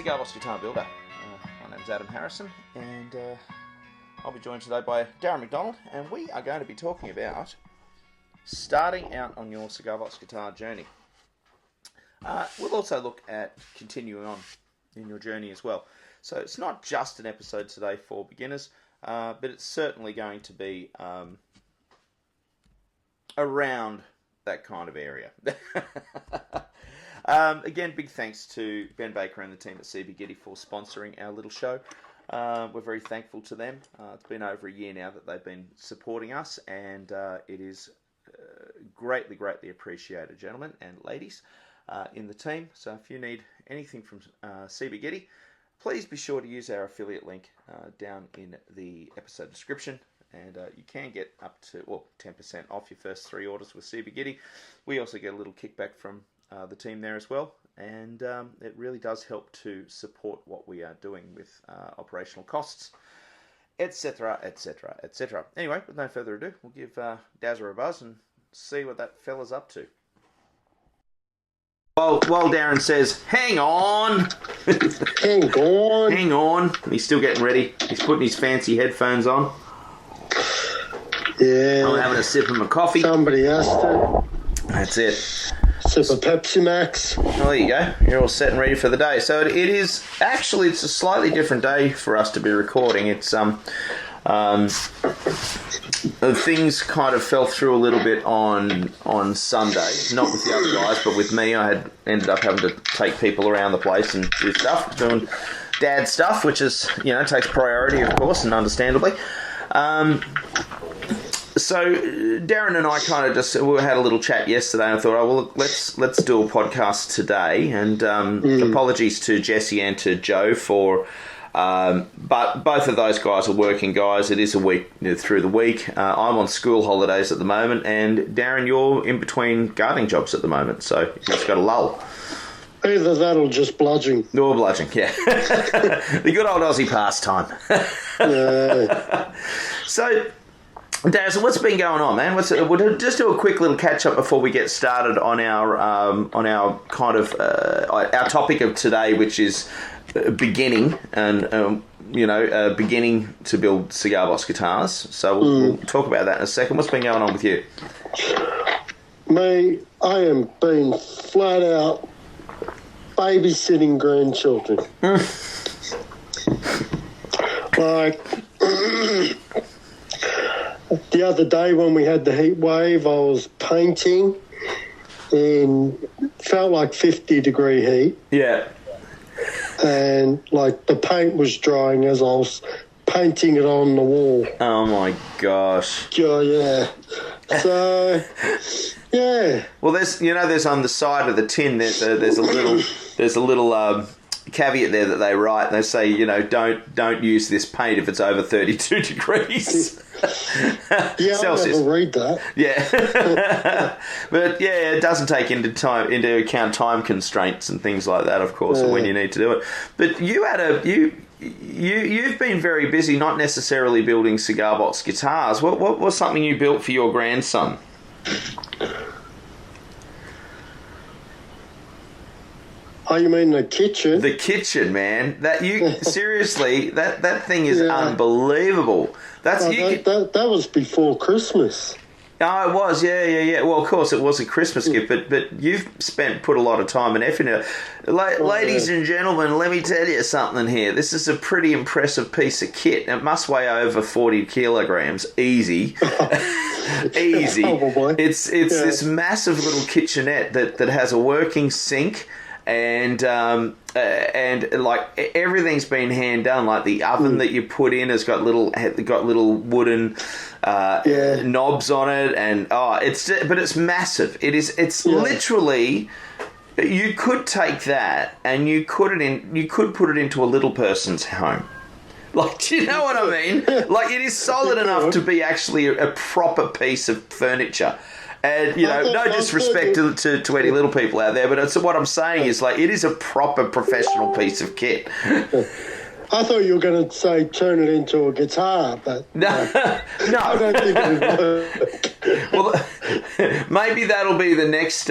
Cigar Guitar Builder. My name's Adam Harrison, and I'll be joined today by Darren McDonald, and we are going to be talking about starting out on your Cigar guitar journey. We'll also look at continuing on in your journey as well. So it's not just an episode today for beginners, but it's certainly going to be around that kind of area. Again, big thanks to Ben Baker and the team at CB for sponsoring our little show. We're very thankful to them. It's been over a year now that they've been supporting us, and it is greatly appreciated, gentlemen and ladies in the team. So if you need anything from CB, please be sure to use our affiliate link down in the episode description. And you can get up to 10% off your first 3 orders with CB. We also get a little kickback from the team there as well, and it really does help to support what we are doing with operational costs, etc. Anyway, with no further ado, we'll give Dazza a buzz and see what that fella's up to. While Darren says, hang on. Hang on. He's still getting ready. He's putting his fancy headphones on. Yeah. I'm having a sip of my coffee. Somebody has to. That's it. Sip of Pepsi Max. Well, there you go. You're all set and ready for the day. So it is actually, it's a slightly different day for us to be recording. It's things kind of fell through a little bit on Sunday. Not with the other guys, but with me. I had ended up having to take people around the place and do stuff, doing dad stuff, which is, takes priority, of course, and understandably. So Darren and I kind of we had a little chat yesterday, and I thought, let's do a podcast today. And apologies to Jesse and to Joe for, but both of those guys are working guys. It is a week through the week. I'm on school holidays at the moment, and Darren, you're in between gardening jobs at the moment, so you've just got a lull. Either that or just bludging. Or bludging, yeah. The good old Aussie pastime. Yeah. So, Daz, what's been going on, man? We'll just do a quick little catch up before we get started on our kind of our topic of today, which is beginning and beginning to build cigar box guitars. So we'll talk about that in a second. What's been going on with you? Me, I am being flat out babysitting grandchildren. Like. The other day when we had the heat wave, I was painting and felt like 50-degree heat. Yeah. And like the paint was drying as I was painting it on the wall. Oh my gosh. Yeah. So, yeah. Well, there's on the side of the tin. There's a little caveat there that they write. They say, don't use this paint if it's over 32 degrees. Yeah, Celsius. I never read that. Yeah. But yeah, it doesn't take into account time constraints and things like that, of course, when you need to do it. But you've been very busy, not necessarily building cigar box guitars. What was something you built for your grandson? Oh, you mean the kitchen? The kitchen, man. Seriously, that thing is unbelievable. That was before Christmas. Oh, it was, yeah. Well, of course, it was a Christmas gift, but you've put a lot of time and effort into it. Ladies and gentlemen, let me tell you something here. This is a pretty impressive piece of kit. It must weigh over 40 kilograms, easy. Easy. Probably. It's this massive little kitchenette that has a working sink. And like everything's been hand done. Like the oven that you put in has got little wooden knobs on it, and but it's massive. It's literally, you could take that and you could put it into a little person's home. Like, do you know what I mean? Like, it is solid enough to be actually a proper piece of furniture. And, no disrespect to any little people out there, but what I'm saying is, like, it is a proper professional piece of kit. I thought you were going to say turn it into a guitar, but No, I don't think it would work. Well, maybe that'll be the next.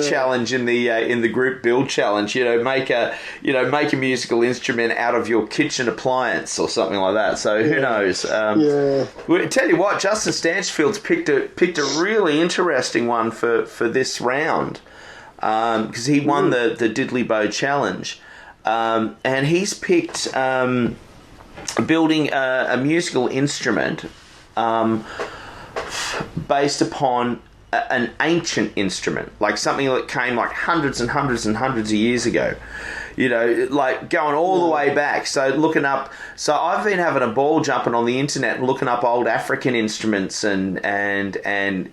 Challenge in the group build challenge. Make a musical instrument out of your kitchen appliance or something like that. So who knows? Well, tell you what, Justin Stanchfield's picked a really interesting one for this round because he won the Diddley Bow challenge, and he's picked building a musical instrument. Based upon an ancient instrument, like something that came like hundreds and hundreds and hundreds of years ago, like going all the way back. So I've been having a ball jumping on the internet and looking up old African instruments and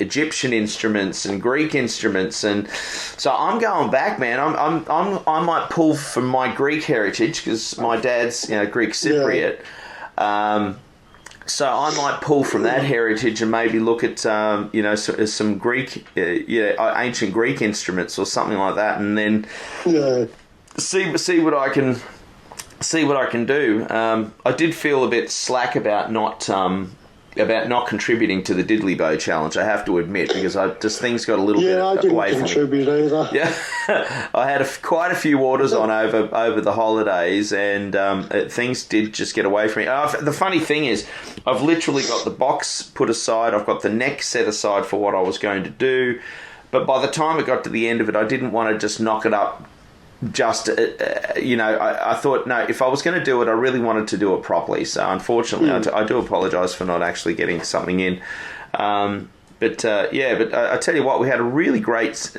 Egyptian instruments and Greek instruments, and so I'm going back, man. I might pull from my Greek heritage because my dad's Greek Cypriot. So I might pull from that heritage and maybe look at some Greek, ancient Greek instruments or something like that, and then see what I can do. I did feel a bit slack about not contributing to the Diddley Bow challenge, I have to admit, because things got a little bit away from me. I didn't contribute either. Yeah, I had quite a few orders on over the holidays, and things did just get away from me. The funny thing is, I've literally got the box put aside, I've got the neck set aside for what I was going to do, but by the time it got to the end of it, I didn't want to just knock it up. I thought, no, if I was going to do it, I really wanted to do it properly. So unfortunately, I do apologise for not actually getting something in. But I tell you what, we had a really great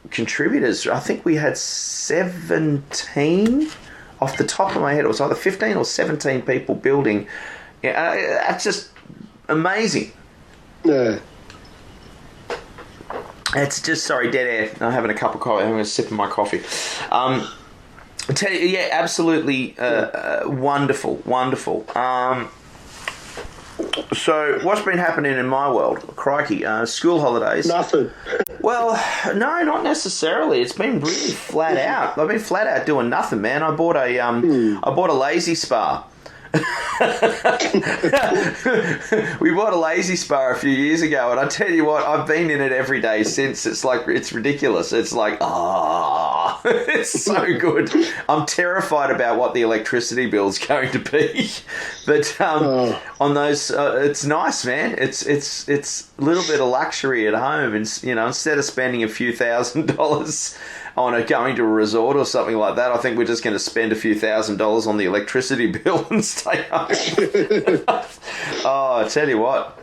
contributors. I think we had 17 off the top of my head. It was either 15 or 17 people building. Yeah, that's just amazing. Yeah. It's just, sorry, dead air. I'm having a cup of coffee. I'm going to sip of my coffee. I tell you, yeah, absolutely wonderful. So, what's been happening in my world? Crikey, school holidays. Nothing. Well, no, not necessarily. It's been really flat out. I've been flat out doing nothing, man. I bought a lazy spa. We bought a lazy spa a few years ago, and I tell you what, I've been in it every day since. It's ridiculous. It's like, it's so good. I'm terrified about what the electricity bill's going to be, but on those, it's nice, man. It's a little bit of luxury at home, and instead of spending a few $1,000s on going to a resort or something like that, I think we're just going to spend a few $1,000s on the electricity bill and stay home. I tell you what,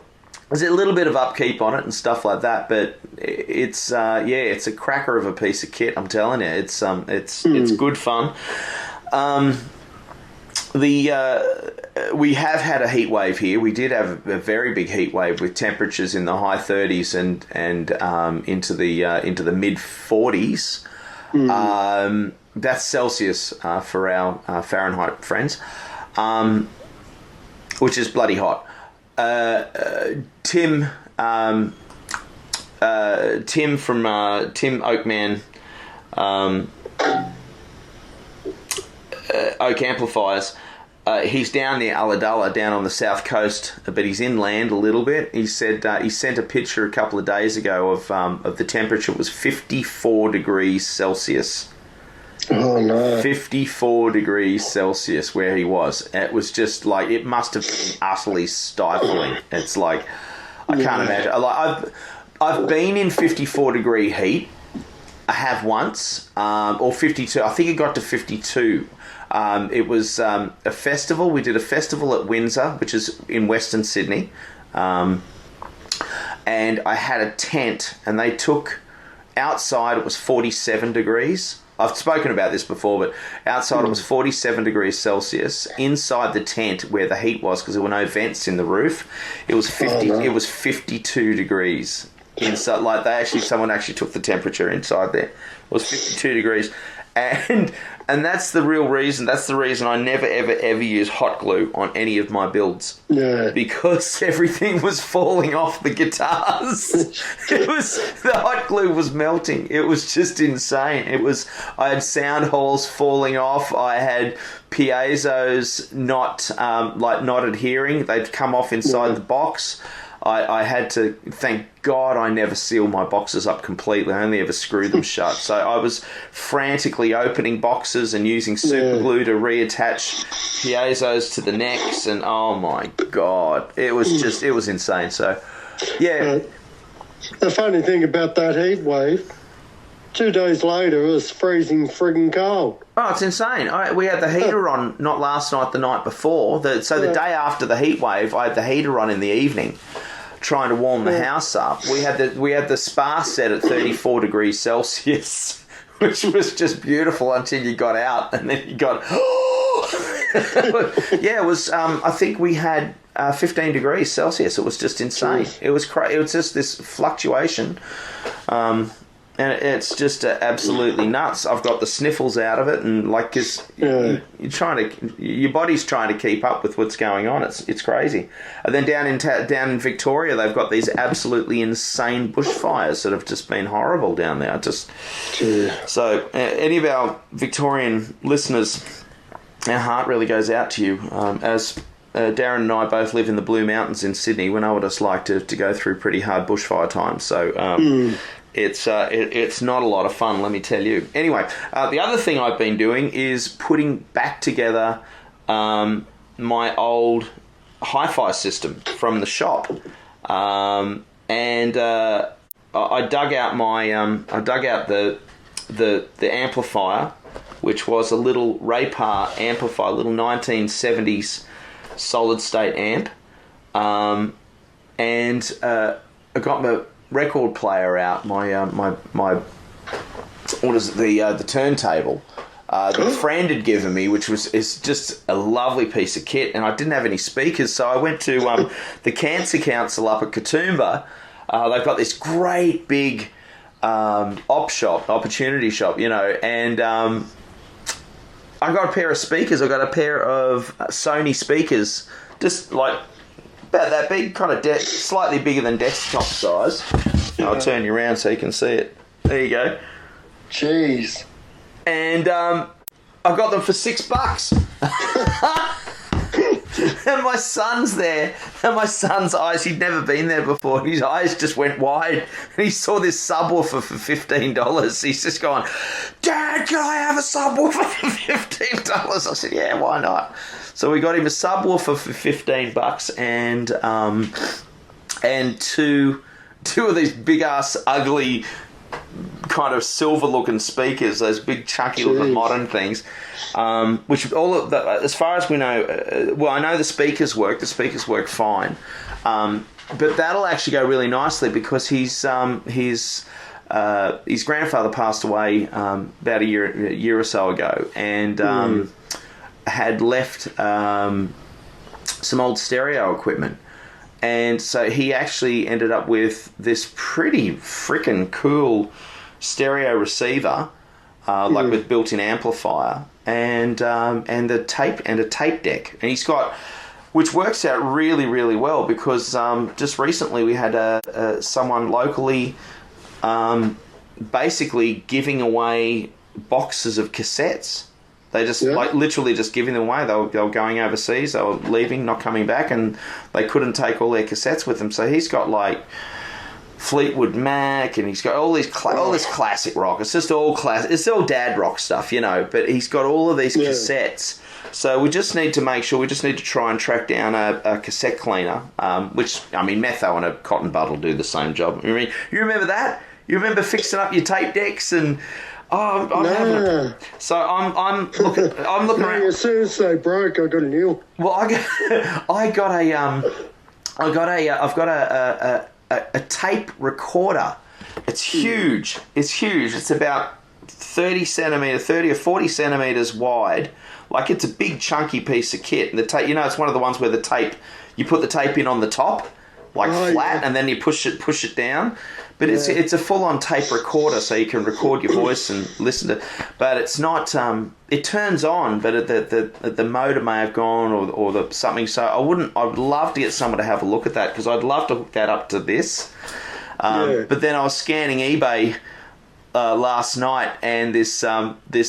there's a little bit of upkeep on it and stuff like that, but it's a cracker of a piece of kit. I'm telling you, it's good fun. We have had a heat wave here. We did have a very big heat wave with temperatures in the high 30s and into the mid 40s. That's Celsius for our Fahrenheit friends, which is bloody hot. Tim from Tim Oakman Oak Amplifiers. He's down near Ulladulla, down on the south coast, but he's inland a little bit. He said he sent a picture a couple of days ago of the temperature. It was 54 degrees Celsius. Oh no! 54 degrees Celsius where he was. It was just like, it must have been utterly stifling. It's like, I can't imagine. Like, I've been in 54 degree heat. I have once, or 52. I think it got to 52. It was a festival. We did a festival at Windsor, which is in Western Sydney. And I had a tent, and they took, outside it was 47 degrees. I've spoken about this before, but outside it was 47 degrees Celsius. Inside the tent where the heat was, because there were no vents in the roof, it was 50. It was 52 degrees inside. Like, someone actually took the temperature inside there. It was 52 degrees. And And that's the real reason. That's the reason I never, ever, ever use hot glue on any of my builds. Yeah. Because everything was falling off the guitars. The hot glue was melting. It was just insane. I had sound holes falling off. I had piezos not adhering. They'd come off inside the box. I had to, thank God I never seal my boxes up completely. I only ever screw them shut. So I was frantically opening boxes and using super glue to reattach piezos to the necks. And oh my God, it was insane. So, yeah. The funny thing about that heat wave, 2 days later, it was freezing friggin' cold. Oh, it's insane. We had the heater on, not last night, the night before. The day after the heat wave, I had the heater on in the evening, trying to warm the house up. We had the spa set at 34 degrees Celsius, which was just beautiful until you got out, and then you got, yeah, it was, I think we had 15 degrees Celsius. It was just insane. Jeez. It was crazy. It was just this fluctuation. And it's just absolutely nuts. I've got the sniffles out of it, and because your body's trying to keep up with what's going on. It's crazy. And then down in Victoria, they've got these absolutely insane bushfires that have just been horrible down there. So any of our Victorian listeners, our heart really goes out to you. As Darren and I both live in the Blue Mountains in Sydney, we know what it's like to go through pretty hard bushfire times. So. It's not a lot of fun, let me tell you. Anyway, the other thing I've been doing is putting back together my old hi-fi system from the shop, and I dug out the amplifier, which was a little Raypar amplifier, little 1970s solid state amp, and I got my record player out, my what is it, the turntable that a friend had given me, which is just a lovely piece of kit, and I didn't have any speakers, so I went to the Cancer Council up at Katoomba. They've got this great big opportunity shop, and I got a pair of speakers. I got a pair of Sony speakers, just like about that big, kind of slightly bigger than desktop size. I'll turn you around so you can see it. There you go. Jeez. And I got them for $6. And my son's there, and my son's eyes, he'd never been there before, his eyes just went wide, and he saw this subwoofer for $15. He's just going, "Dad, can I have a subwoofer for $15? I said, yeah, why not? So we got him a subwoofer for $15, and two of these big ass ugly kind of silver looking speakers, those big chunky looking modern things, which all of the, as far as we know, I know the speakers work fine, but that'll actually go really nicely because his grandfather passed away about a year or so ago, and had left some old stereo equipment. And so he actually ended up with this pretty freaking cool stereo receiver, with built-in amplifier, and a tape deck. And he's got, which works out really, really well because just recently we had someone locally basically giving away boxes of cassettes. They just literally just giving them away. They were going overseas. They were leaving, not coming back, and they couldn't take all their cassettes with them. So he's got like Fleetwood Mac, and he's got all this classic rock. It's just all classic. It's all dad rock stuff, But he's got all of these cassettes. So we just need to make sure. We just need to try and track down a cassette cleaner, which Metho and a cotton bud will do the same job. You remember that? You remember fixing up your tape decks and. I'm looking around. As soon as they broke, I got a new. Well, I've got a tape recorder. It's huge. It's about 30 or 40 centimeters wide. Like, it's a big chunky piece of kit. And the tape, it's one of the ones where the tape, you put the tape in on the top, flat, and then you push it down. But it's a full-on tape recorder, so you can record your voice and listen to. But it's not. It turns on, but the motor may have gone or the something. So I would love to get someone to have a look at that, because I'd love to hook that up to this. But then I was scanning eBay last night, and there's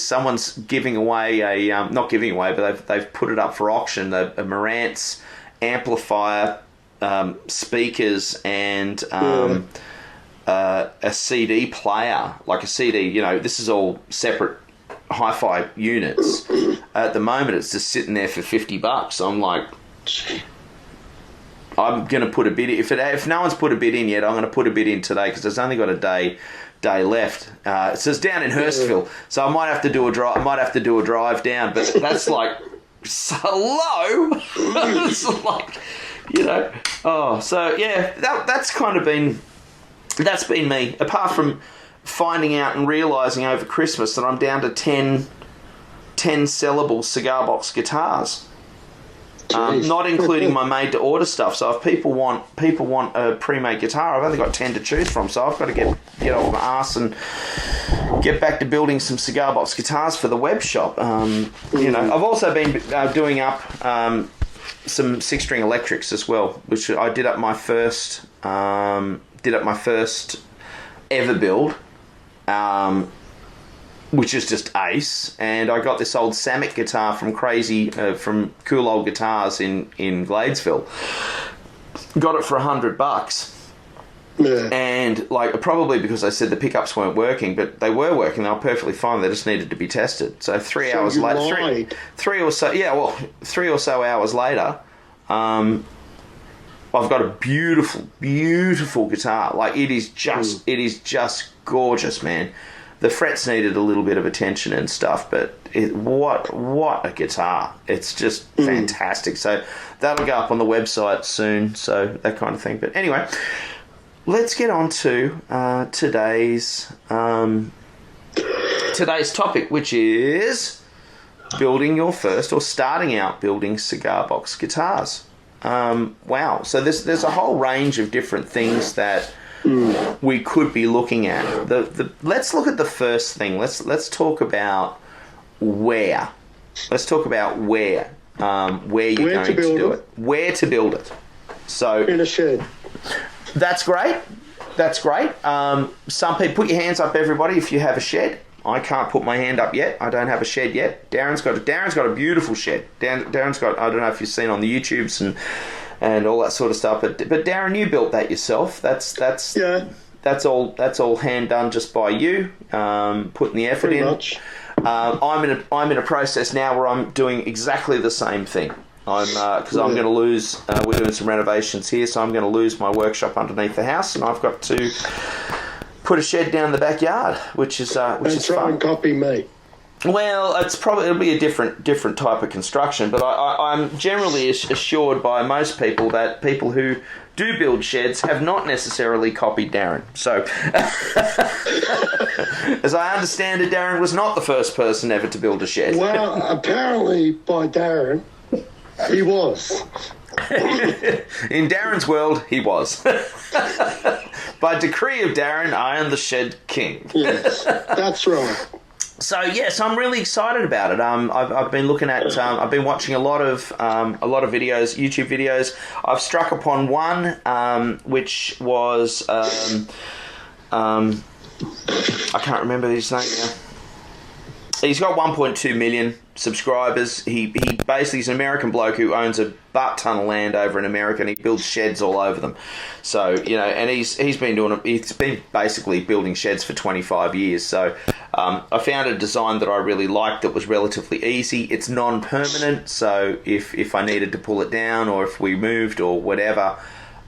someone's giving away not giving away, but they've put it up for auction. A Marantz amplifier, speakers, and a CD player, like a CD. This is all separate hi-fi units. At the moment, it's just sitting there for $50. I'm like, I'm going to put a bid in. If no one's put a bid in yet, I'm going to put a bid in today, because it's only got a day left. So it's down in Hurstville, so I might have to do a drive. I might have to do a drive down, but that's like so low. It's like, Oh, so yeah, that's kind of been. That's been me. Apart from finding out and realising over Christmas that I'm down to 10 sellable cigar box guitars, not including my made-to-order stuff. So if people want a pre-made guitar, I've only got 10 to choose from. So I've got to get off my ass and get back to building some cigar box guitars for the web shop. I've also been doing up some 6-string electrics as well, which I did up my first. Did up my first ever build, which is just ace. And I got this old Samick guitar from from Cool Old Guitars in Gladesville. Got it for $100. Yeah. And probably because I said the pickups weren't working, but they were working. They were perfectly fine. They just needed to be tested. So 3 hours later, three or so hours later, I've got a beautiful, beautiful guitar. It is just gorgeous, man. The frets needed a little bit of attention and stuff, but what a guitar! It's just fantastic. So that'll go up on the website soon. So that kind of thing. But anyway, let's get on to today's topic, which is building your first, or starting out building cigar box guitars. Wow. So there's a whole range of different things that we could be looking at. Let's look at the first thing. Let's talk about where. Let's talk about where you're going to do it. Where to build it. So in a shed. That's great. Some people, put your hands up, everybody, if you have a shed. I can't put my hand up yet. I don't have a shed yet. Darren's got a beautiful shed. Darren's got, I don't know if you've seen on the YouTubes and all that sort of stuff, but Darren, you built that yourself. That's all hand done just by you, putting the effort Pretty in. Much. I'm in a process now where I'm doing exactly the same thing. I'm going to lose. We're doing some renovations here, so I'm going to lose my workshop underneath the house, and I've got to put a shed down the backyard, which is fun. And copy me. Well, it'll be a different type of construction, but I'm generally assured by most people that people who do build sheds have not necessarily copied Darren. So, as I understand it, Darren was not the first person ever to build a shed. Well, apparently by Darren, he was. In Darren's world, he was. By decree of Darren, I am the shed king. Yes, that's right. So yes, I'm really excited about it. I've been looking at, I've been watching a lot of videos, YouTube videos. I've struck upon one which was I can't remember his name now. He's got 1.2 million subscribers. He basically is an American bloke who owns a butt ton of land over in America, and he builds sheds all over them. So and he's been basically building sheds for 25 years. So I found a design that I really liked that was relatively easy. It's non-permanent, so if I needed to pull it down, or if we moved or whatever,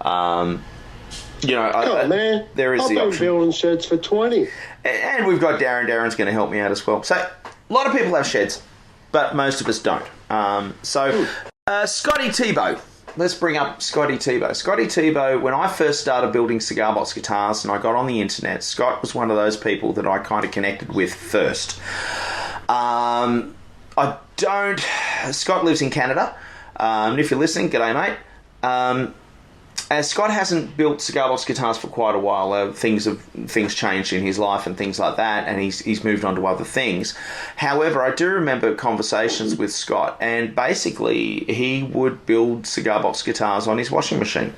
man, there is I've the been option. building sheds for 20. And we've got Darren. Darren's going to help me out as well. So a lot of people have sheds, but most of us don't. Scotty Tebow. Let's bring up Scotty Tebow. Scotty Tebow, when I first started building cigar box guitars and I got on the internet, Scott was one of those people that I kind of connected with first. Scott lives in Canada. And if you're listening, g'day, mate. as Scott hasn't built cigar box guitars for quite a while, things changed in his life and things like that, and he's moved on to other things. However, I do remember conversations with Scott, and basically he would build cigar box guitars on his washing machine.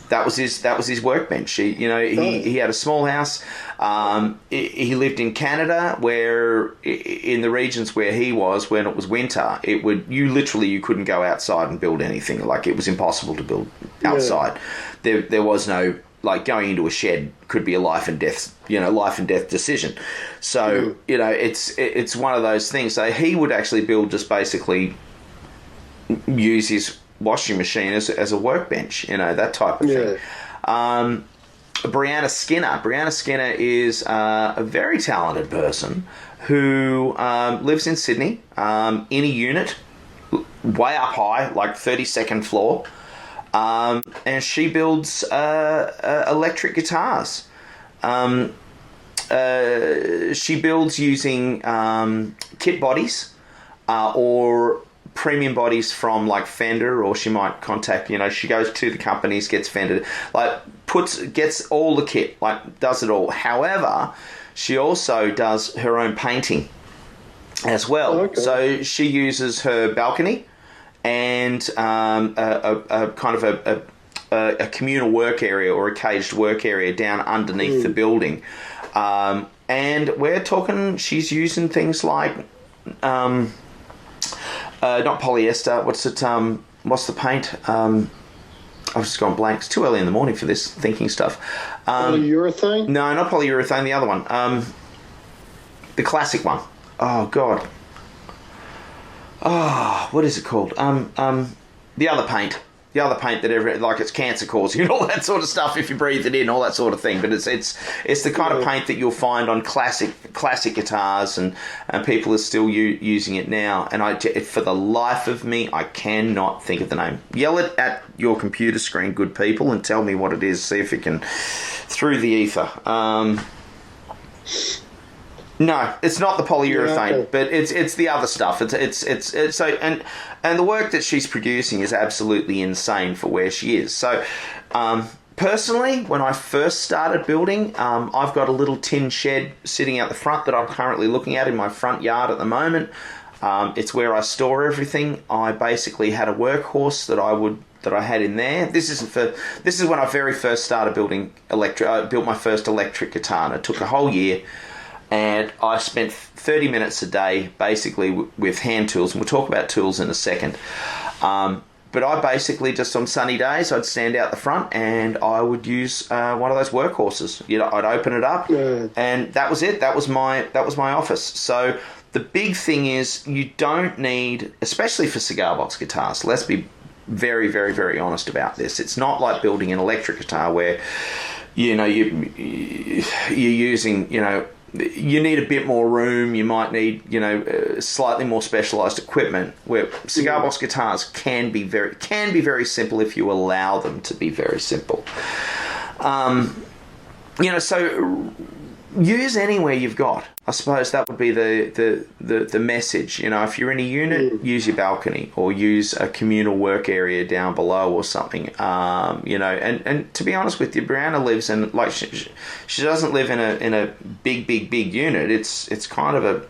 That was his workbench. He had a small house. He lived in Canada, where in the regions where he was, when it was winter, you couldn't go outside and build anything. Like, it was impossible to build outside. There was no, like, going into a shed could be a life and death decision. So it's one of those things. So he would actually build, just basically use his washing machine as a workbench, that type of thing. Brianna Skinner is a very talented person who lives in Sydney, in a unit way up high, like 32nd floor, and she builds electric guitars. She builds using kit bodies or premium bodies from, like, Fender, or she might contact, she goes to the companies, gets Fender, like, gets all the kit, like, does it all. However, she also does her own painting as well. Okay. So she uses her balcony and a kind of a communal work area, or a caged work area down underneath the building. And we're talking, she's using things like not polyester. What's the paint? I've just gone blank. It's too early in the morning for this thinking stuff. Polyurethane? No, not polyurethane. The other one. The classic one. Oh, God. Oh, what is it called? The other paint. The other paint that like, it's cancer causing and all that sort of stuff if you breathe it in, all that sort of thing. But it's the kind of paint that you'll find on classic guitars, and people are still using it now. And for the life of me, I cannot think of the name. Yell it at your computer screen, good people, and tell me what it is. See if it can through the ether. No, it's not the polyurethane, but it's the other stuff. It's so, and the work that she's producing is absolutely insane for where she is. So, personally, when I first started building, I've got a little tin shed sitting out the front that I'm currently looking at in my front yard at the moment. It's where I store everything. I basically had a workhorse that I had in there. This is when I very first started building electric. I built my first electric guitar, and it took a whole year. And I spent 30 minutes a day basically with hand tools, and we'll talk about tools in a second. But I basically, just on sunny days, I'd stand out the front and I would use one of those workhorses. I'd open it up, and that was it. That was my office. So the big thing is, you don't need, especially for cigar box guitars, let's be very, very, very honest about this. It's not like building an electric guitar where you're using, you need a bit more room. You might need, slightly more specialised equipment. Where cigar box guitars can be very simple if you allow them to be very simple. So use anywhere you've got. I suppose that would be the message. If you're in a unit, use your balcony, or use a communal work area down below or something. And to be honest with you, Brianna lives in, like, she doesn't live in a big unit. It's kind of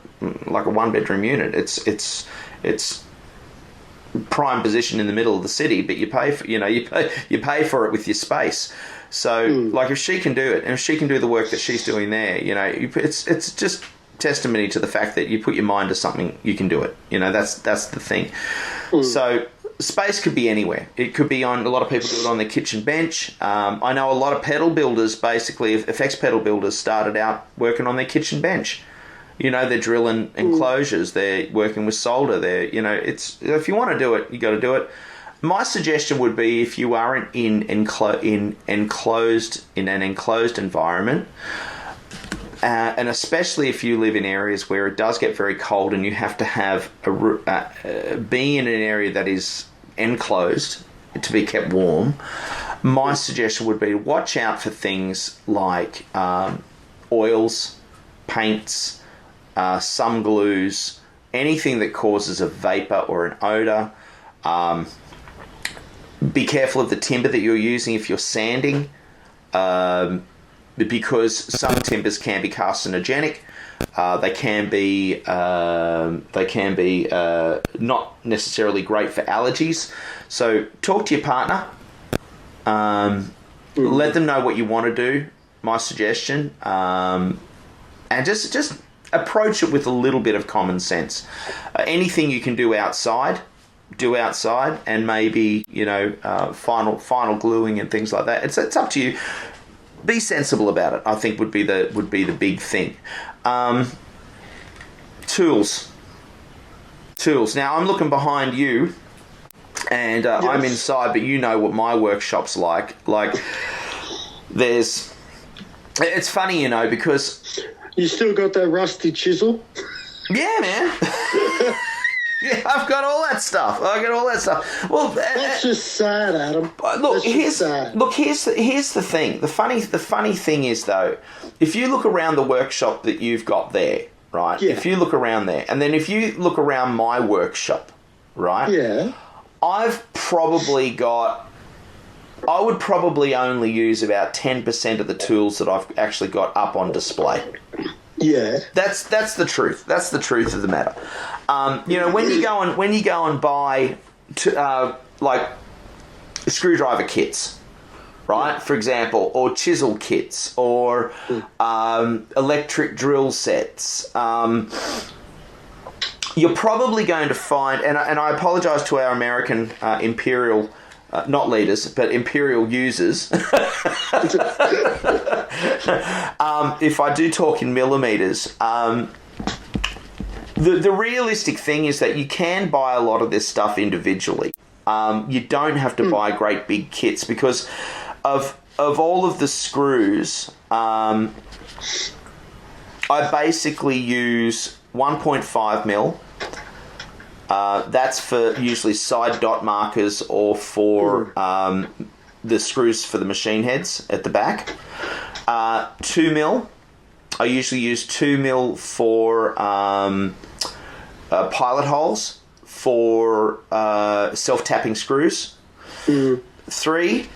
like a 1-bedroom unit. It's prime position in the middle of the city, but you pay for you pay for it with your space. So, like, if she can do it, and if she can do the work that she's doing there, it's just testimony to the fact that you put your mind to something, you can do it. That's the thing. So, space could be anywhere. It could be on, a lot of people do it on their kitchen bench. I know a lot of pedal builders, basically, effects pedal builders, started out working on their kitchen bench. They're drilling enclosures, they're working with solder, if you want to do it, you got to do it. My suggestion would be, if you are in an enclosed environment, and especially if you live in areas where it does get very cold and you have to have be in an area that is enclosed to be kept warm, my suggestion would be to watch out for things like oils, paints, some glues, anything that causes a vapor or an odor. be careful of the timber that you're using if you're sanding, because some timbers can be carcinogenic. They can be not necessarily great for allergies. So talk to your partner. Let them know what you want to do. My suggestion, and just approach it with a little bit of common sense. Anything you can do outside, and maybe final gluing and things like that. It's up to you. Be sensible about it, I think, would be the big thing. Tools. Now I'm looking behind you, and yes. I'm inside, but you know what my workshop's like. It's funny, because you still got that rusty chisel. Yeah, man. Yeah, I've got all that stuff. Well, that's just sad, Adam. Look, here's the thing. The funny thing is, though, if you look around the workshop that you've got there, right? Yeah. If you look around there, and then if you look around my workshop, right? Yeah. I would probably only use about 10% of the tools that I've actually got up on display. Yeah, that's the truth. That's the truth of the matter. When you go and buy like screwdriver kits, right? For example, or chisel kits, or electric drill sets. You're probably going to find, and I apologise to our American Imperial. Not leaders, but Imperial users. If I do talk in millimeters, the realistic thing is that you can buy a lot of this stuff individually. You don't have to buy great big kits because of all of the screws. I basically use 1.5 mil. That's for usually side dot markers or for the screws for the machine heads at the back. 2 mil. I usually use 2 mil for pilot holes for self-tapping screws. 3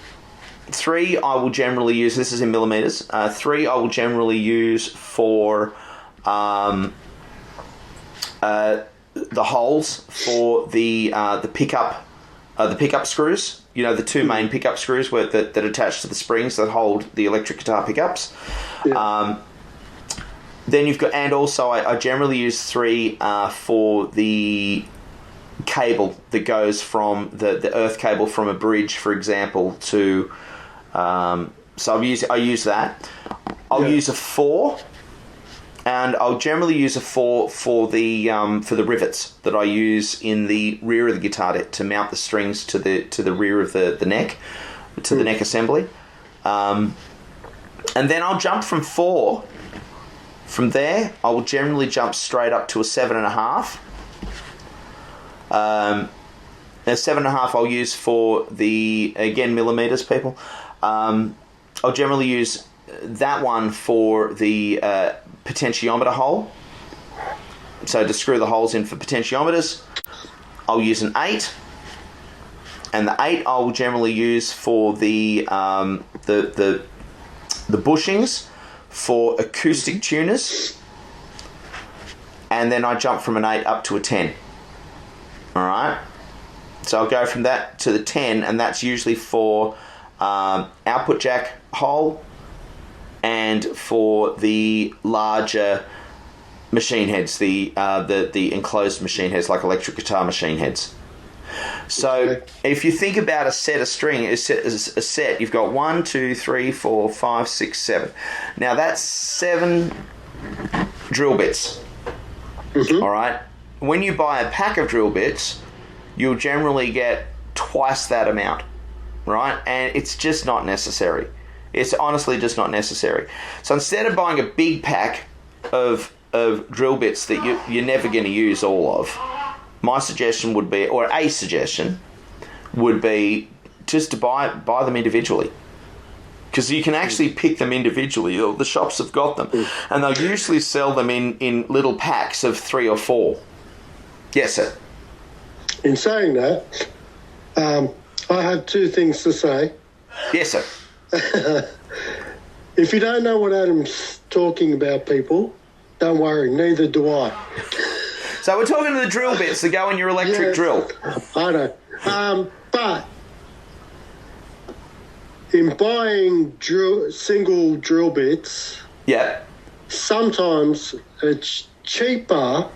I will generally use, this is in millimeters, 3 I will generally use for the holes for the pickup screws. The two main pickup screws that attach to the springs that hold the electric guitar pickups. Yeah. Then you've got, and also I generally use 3 for the cable that goes from the earth cable from a bridge, for example, to. So I use that. I'll use a 4. And I'll generally use a 4 for the rivets that I use in the rear of the guitar to mount the strings to the rear of the neck, to the neck assembly. And then I'll jump from 4. From there, I will generally jump straight up to a 7.5. Now 7.5 I'll use for the, again, millimeters, people. I'll generally use that one for the potentiometer hole. So to screw the holes in for potentiometers, I'll use an 8, and the 8 I will generally use for the bushings for acoustic tuners, and then I jump from an 8 up to a 10. All right. So I'll go from that to the 10, and that's usually for output jack hole and for the larger machine heads, the enclosed machine heads, like electric guitar machine heads. So if you think about a set of string, a set, you've got 1, 2, 3, 4, 5, 6, 7. Now that's 7 drill bits. Mm-hmm. All right. When you buy a pack of drill bits, you'll generally get twice that amount, right? And it's just not necessary. It's honestly just not necessary. So instead of buying a big pack of drill bits that you're never going to use all of, my suggestion would be, or a suggestion would be, just to buy them individually. Because you can actually pick them individually, or the shops have got them. And they'll usually sell them in little packs of 3 or 4. Yes, sir. In saying that, I have two things to say. Yes, sir. If you don't know what Adam's talking about, people, don't worry, neither do I. So we're talking to the drill bits that go in your electric drill. I know. But in buying single drill bits, Yeah. sometimes it's cheaper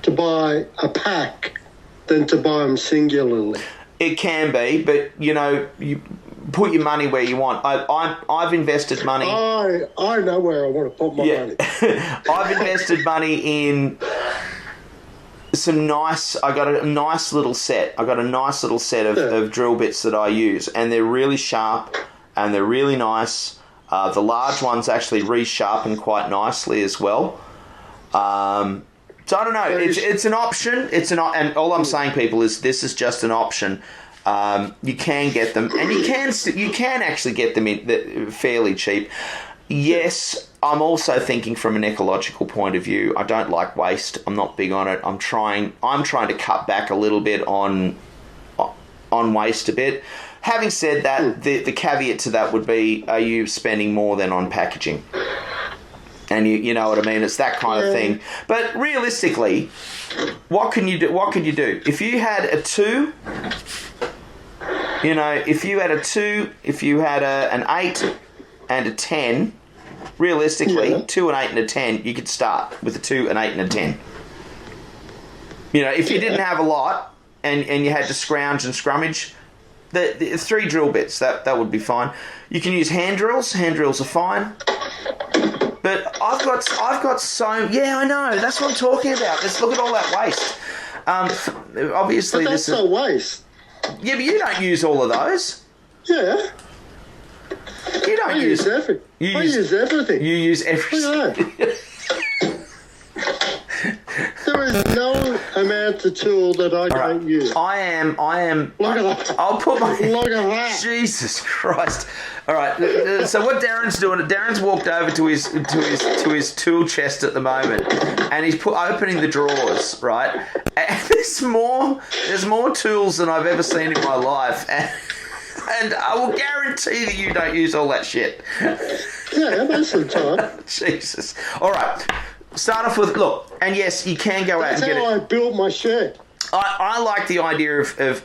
to buy a pack than to buy them singularly. It can be, but, you put your money where you want. I've invested money. I know where I want to put my money. I've invested money in I got a nice little set. Of drill bits that I use, and they're really sharp and they're really nice. The large ones actually resharpen quite nicely as well. So I don't know. It's an option. And all I'm saying, people, is this is just an option. You can get them, and you can actually get them in fairly cheap. Yes, I'm also thinking from an ecological point of view. I don't like waste. I'm not big on it. I'm trying to cut back a little bit on waste a bit. Having said that, the caveat to that would be: are you spending more than on packaging? And you know what I mean? It's that kind of thing. But realistically, what can you do? What could you do if you had a 2? If you had a 2, if you had an 8 and a 10, realistically, 2, an 8 and a 10, you could start with a 2, an 8 and a 10. If you didn't have a lot and you had to scrounge and scrummage, the 3 drill bits, that would be fine. You can use hand drills. Hand drills are fine. But I've got so... Yeah, I know. That's what I'm talking about. Let's look at all that waste. Obviously, but that's no waste. Yeah, but you don't use all of those. Yeah. You don't use everything. I use everything. You use everything. There is no amount of tool that I don't use. I am. Look at that. I'll put my... Look at that. Jesus Christ. All right. So what Darren's doing? Darren's walked over to his tool chest at the moment, and he's opening the drawers. Right. And there's more tools than I've ever seen in my life, and I will guarantee that you don't use all that shit. Yeah, most of the time. Jesus. All right. Start off with, look, and yes, you can go out and get it. That's how I built my shed. I like the idea of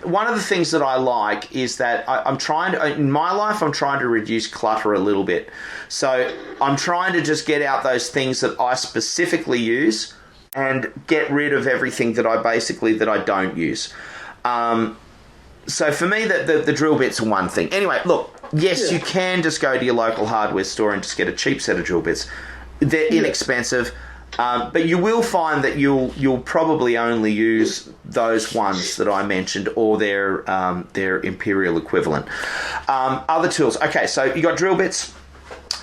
one of the things that I like is that I'm trying to, in my life, I'm trying to reduce clutter a little bit. So I'm trying to just get out those things that I specifically use and get rid of everything that I don't use. So for me, the drill bits are one thing. Anyway, look, yes, you can just go to your local hardware store and just get a cheap set of drill bits. They're inexpensive, but you will find that you'll probably only use those ones that I mentioned or their imperial equivalent. Other tools. Okay, so you got drill bits.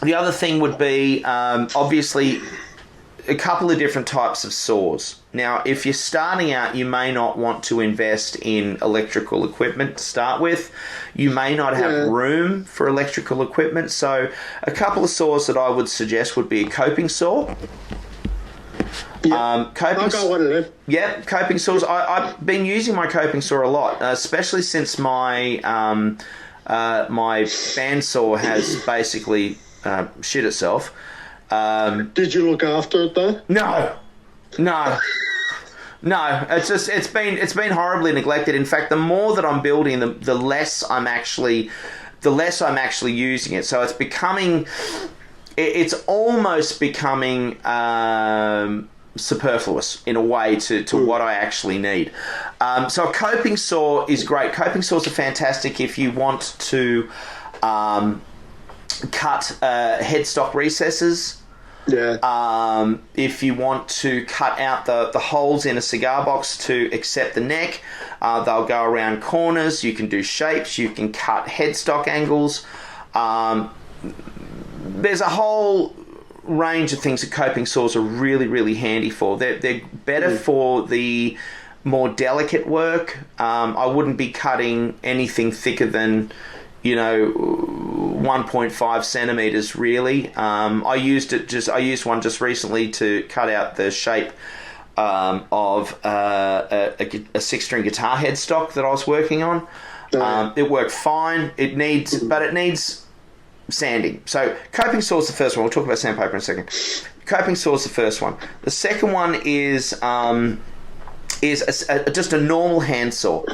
The other thing would be obviously a couple of different types of saws. Now, if you're starting out, you may not want to invest in electrical equipment to start with. You may not have room for electrical equipment. So a couple of saws that I would suggest would be a coping saw. Yeah. I've got one of them. Yeah, coping saws. I've been using my coping saw a lot, especially since my my bandsaw has basically shit itself. Did you look after it though? No. It's been horribly neglected. In fact, the more that I'm building, the less I'm actually using it. So it's almost becoming superfluous in a way to what I actually need. So a coping saw is great. Coping saws are fantastic if you want to cut headstock recesses. Yeah. If you want to cut out the holes in a cigar box to accept the neck, they'll go around corners. You can do shapes. You can cut headstock angles. There's a whole range of things that coping saws are really, really handy for. They're better for the more delicate work. I wouldn't be cutting anything thicker than 1.5 centimeters really. I used one just recently to cut out the shape of a 6-string guitar headstock that I was working on. It worked fine. It needs sanding. So coping saw is the first one. We'll talk about sandpaper in a second. Coping saw is the first one. The second one is just a normal handsaw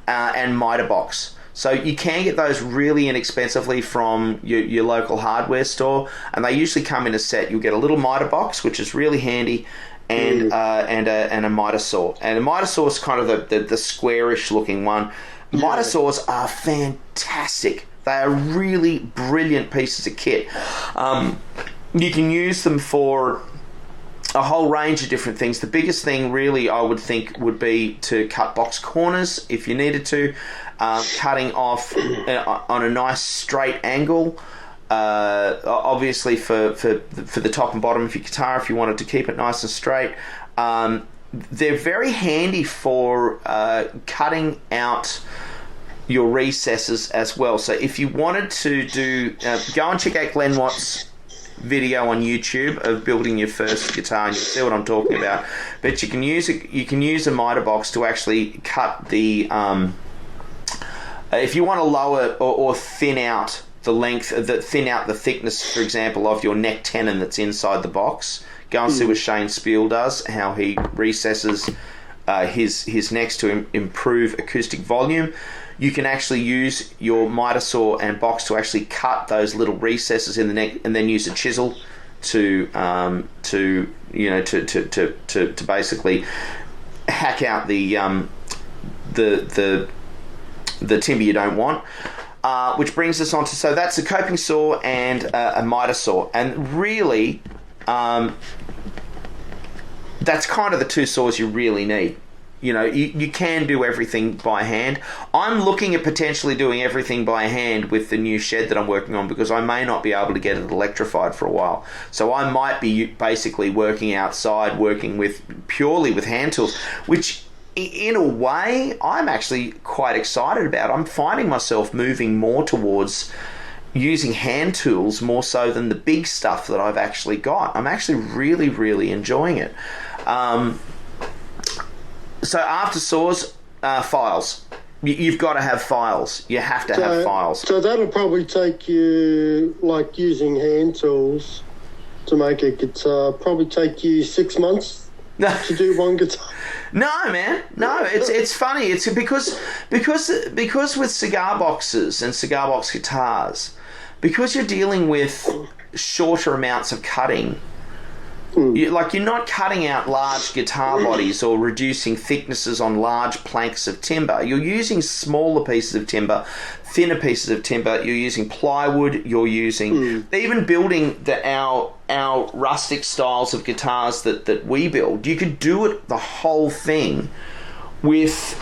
and miter box. So you can get those really inexpensively from your local hardware store, and they usually come in a set. You'll get a little miter box, which is really handy, and a miter saw. And a miter saw is kind of the squarish looking one. Miter saws are fantastic. They are really brilliant pieces of kit. You can use them for a whole range of different things. The biggest thing really I would think would be to cut box corners if you needed to. Cutting off on a nice straight angle. Obviously for the top and bottom of your guitar if you wanted to keep it nice and straight. They're very handy for cutting out your recesses as well. So if you wanted to do, go and check out Glenn Watt's video on YouTube of building your first guitar, and you'll see what I'm talking about. But you can use a miter box to actually cut the if you want to lower or thin out the length, thin out the thickness, for example, of your neck tenon that's inside the box. Go and see what Shane Spiel does, how he recesses his necks to improve acoustic volume. You can actually use your miter saw and box to actually cut those little recesses in the neck, and then use a chisel to basically hack out the timber you don't want. Which brings us on to, so that's a coping saw and a miter saw, and really that's kind of the two saws you really need. You know, you can do everything by hand. I'm looking at potentially doing everything by hand with the new shed that I'm working on, because I may not be able to get it electrified for a while. So I might be basically working outside, working purely with hand tools, which in a way I'm actually quite excited about. I'm finding myself moving more towards using hand tools more so than the big stuff that I've actually got. I'm actually really, really enjoying it. So after saws, files. You've got to have files. You have to have files. So that'll probably take you, like using hand tools to make a guitar, probably take you 6 months to do one guitar. No, man. No, it's funny. It's because with cigar boxes and cigar box guitars, because you're dealing with shorter amounts of cutting. You're not cutting out large guitar bodies or reducing thicknesses on large planks of timber. You're using smaller pieces of timber, thinner pieces of timber. You're using plywood. You're using even building our rustic styles of guitars that we build. You could do it the whole thing with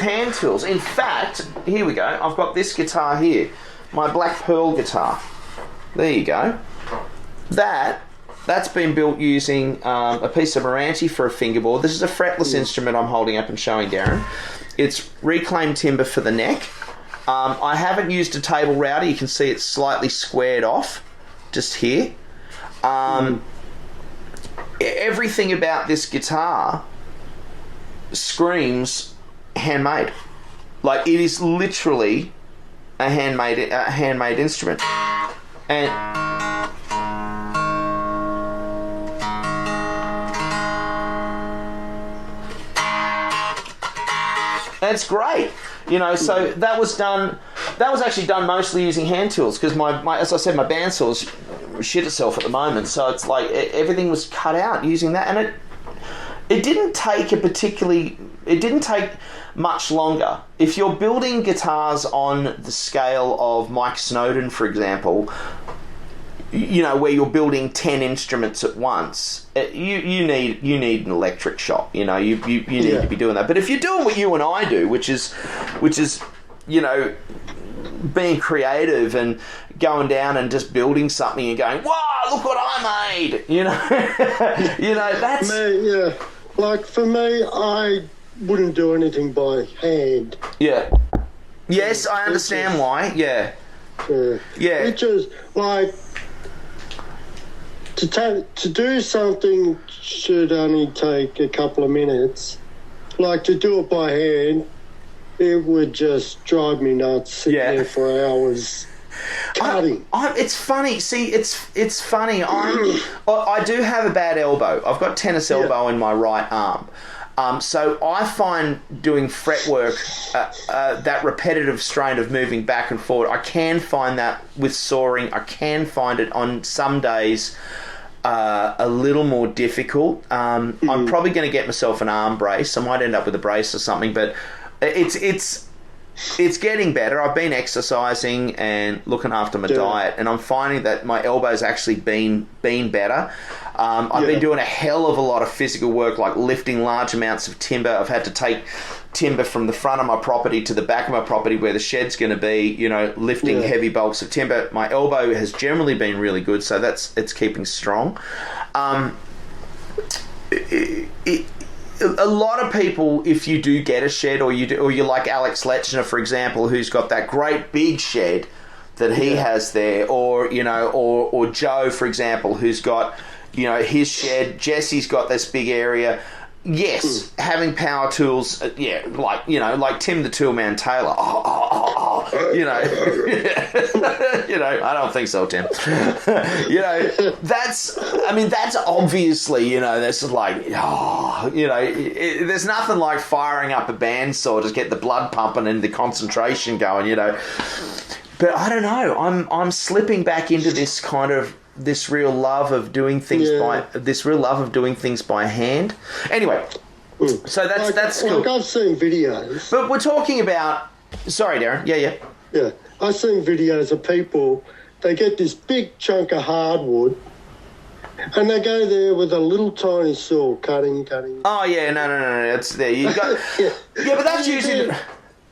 hand tools. In fact, here we go. I've got this guitar here, my Black Pearl guitar. There you go. That's been built using a piece of Meranti for a fingerboard. This is a fretless instrument I'm holding up and showing Darren. It's reclaimed timber for the neck. I haven't used a table router. You can see it's slightly squared off just here. Everything about this guitar screams handmade. Like, it is literally a handmade instrument. And it's great, you know. So that was actually done mostly using hand tools, because my as I said, my bandsaw's shit itself at the moment. So it's like everything was cut out using that, and it didn't take much longer. If you're building guitars on the scale of Mike Snowden, for example, you know, where you're building 10 instruments at once, you need an electric shop. You know, you need to be doing that. But if you're doing what you and I do, which is, you know, being creative and going down and just building something and going, wow, look what I made, you know, that's me. Yeah, like for me, I wouldn't do anything by hand. Yeah. Yes, I understand why. Yeah. Yeah. It's just like, to do something should only take a couple of minutes. Like to do it by hand, it would just drive me nuts sitting there for hours cutting. It's funny. See, it's funny. I do have a bad elbow. I've got tennis elbow in my right arm. So I find doing fretwork, that repetitive strain of moving back and forward, I can find that with sawing. I can find it on some days a little more difficult. I'm probably going to get myself an arm brace. I might end up with a brace or something, but it's getting better. I've been exercising and looking after my diet, and I'm finding that my elbow's actually been better. I've been doing a hell of a lot of physical work, like lifting large amounts of timber. I've had to take timber from the front of my property to the back of my property where the shed's going to be, lifting heavy bulks of timber. My elbow has generally been really good, so it's keeping strong. A lot of people, if you do get a shed, or you're like Alex Lechner, for example, who's got that great big shed that he has there, or Joe, for example, who's got his shed. Jesse's got this big area. Yes, having power tools, like Tim the Toolman Taylor. I don't think so, Tim. That's obviously, that's like, there's nothing like firing up a bandsaw to get the blood pumping and the concentration going, But I don't know. I'm slipping back into this kind of this real love of doing things by hand. Anyway, so that's cool. Like I've seen videos. But we're talking about. Sorry, Darren. Yeah. I've seen videos of people. They get this big chunk of hardwood, and they go there with a little tiny saw, cutting. Oh yeah, no. It's there. You got. But that's usually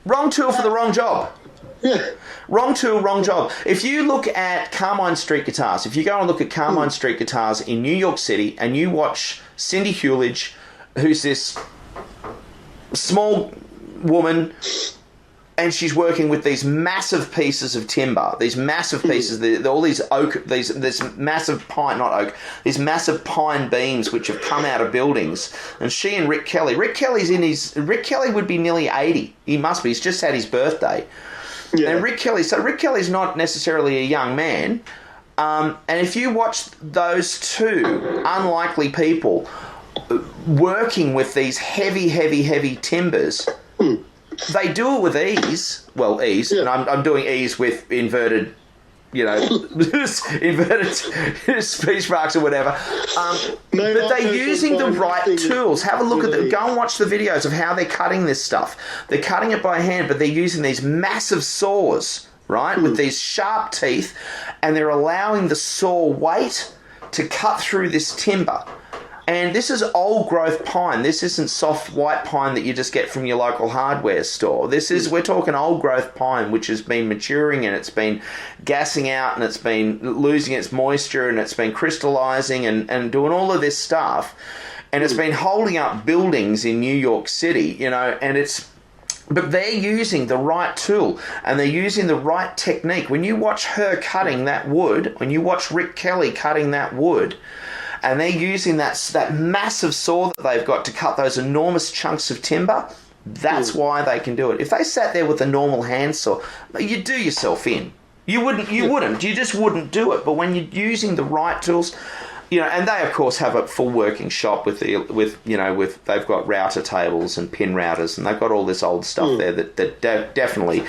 wrong tool for the wrong job. Yeah. Wrong tool, wrong job. If you look at Carmine Street Guitars, if you go and look at Carmine Street Guitars in New York City and you watch Cindy Huledge, who's this small woman, and she's working with these massive pieces of timber, these massive pieces, all these oak, this massive pine, not oak, these massive pine beams which have come out of buildings. And she and Rick Kelly would be nearly 80. He must be. He's just had his birthday. Yeah. And Rick Kelly's not necessarily a young man. And if you watch those two unlikely people working with these heavy timbers, they do it with ease. Well, ease. Yeah. And I'm doing ease with inverted, inverted speech marks or whatever. But they're using the right tools. Have a look at them. Go and watch the videos of how they're cutting this stuff. They're cutting it by hand, but they're using these massive saws, right, with these sharp teeth, and they're allowing the saw weight to cut through this timber. And this is old growth pine. This isn't soft white pine that you just get from your local hardware store. We're talking old growth pine, which has been maturing and it's been gassing out and it's been losing its moisture and it's been crystallizing and doing all of this stuff. And it's been holding up buildings in New York City, but they're using the right tool and they're using the right technique. When you watch her cutting that wood, when you watch Rick Kelly cutting that wood, and they're using that massive saw that they've got to cut those enormous chunks of timber, that's why they can do it. If they sat there with a normal handsaw, you'd do yourself in. You wouldn't. You just wouldn't do it. But when you're using the right tools, and they of course have a full working shop with they've got router tables and pin routers, and they've got all this old stuff there that definitely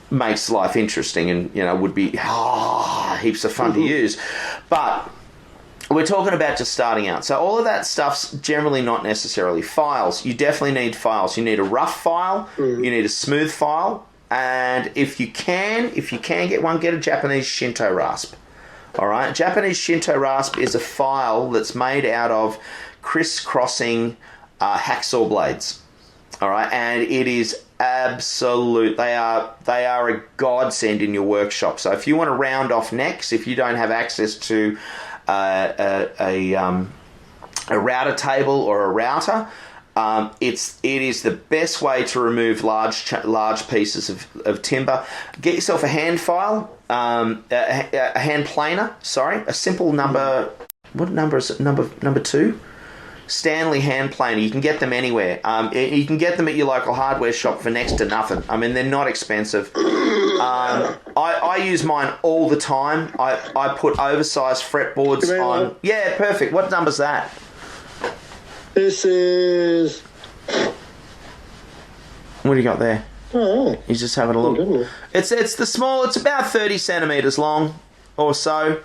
makes life interesting and would be heaps of fun to use, but. We're talking about just starting out. So all of that stuff's generally not necessarily files. You definitely need files. You need a rough file. You need a smooth file. And if you can get one, get a Japanese Shinto rasp. All right? Japanese Shinto rasp is a file that's made out of crisscrossing hacksaw blades. All right? And it is absolute. They are a godsend in your workshop. So if you want to round off necks, if you don't have access to a router table or a router, it is the best way to remove large pieces of timber. Get yourself a hand file, a hand planer. A simple number what number is it? Number 2? Stanley hand planer. You can get them anywhere. You can get them at your local hardware shop for next to nothing. I mean, they're not expensive. I use mine all the time. I put oversized fretboards on. Yeah, perfect. What number's that? This is... What do you got there? Oh, He's just having a look. It's the small. It's about 30 centimeters long or so.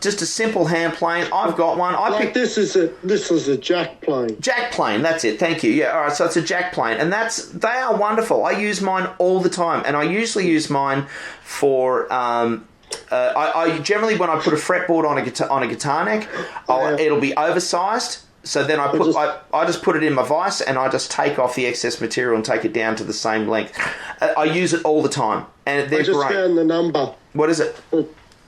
Just a simple hand plane. I've got one. This is a jack plane. Jack plane. That's it. Thank you. Yeah. All right. So it's a jack plane, and they are wonderful. I use mine all the time, and I usually use mine for. I generally, when I put a fretboard on a guitar neck, it'll be oversized. So then I just put it in my vise, and I just take off the excess material and take it down to the same length. I use it all the time, and they're great. I just found the number. What is it?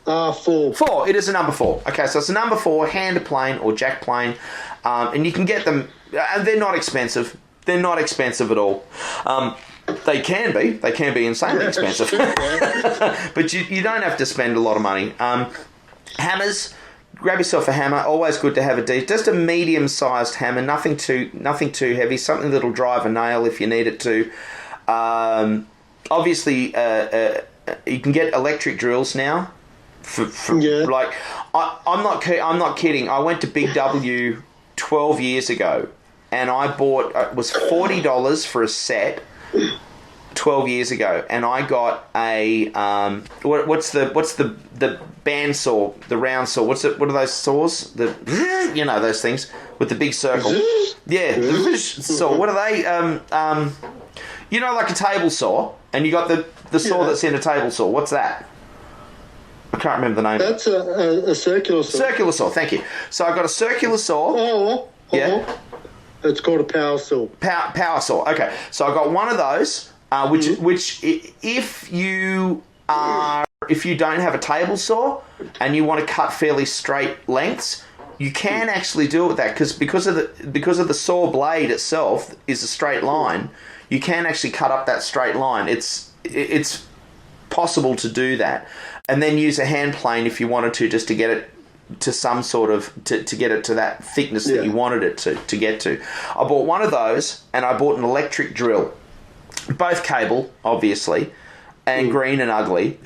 4. 4. It is a number 4. Okay, so it's a number 4 hand plane or jack plane, and you can get them. And they're not expensive. They're not expensive at all. They can be. They can be insanely expensive, but you don't have to spend a lot of money. Hammers. Grab yourself a hammer. Always good to have just a medium-sized hammer. Nothing too heavy. Something that'll drive a nail if you need it to. Obviously, you can get electric drills now. Like, I'm not kidding. I went to Big W 12 years ago, and I bought it was $40 for a set 12 years ago, and I got a what's the bandsaw, the round saw? What are those saws? Those things with the big circle. Yeah, the saw. What are they? Like a table saw, and you got the saw that's in a table saw. What's that? I can't remember the name. That's a circular saw. Circular saw, thank you. So I got a circular saw. Yeah. It's called a power saw. Power saw. Okay. So I got one of those, which if you don't have a table saw and you want to cut fairly straight lengths, you can actually do it with that because of the saw blade itself is a straight line. You can actually cut up that straight line. It's possible to do that. And then use a hand plane if you wanted to, just to get it to some sort of to get it to that thickness that you wanted it to get to. I bought one of those, and I bought an electric drill, both cable, obviously, and green and ugly.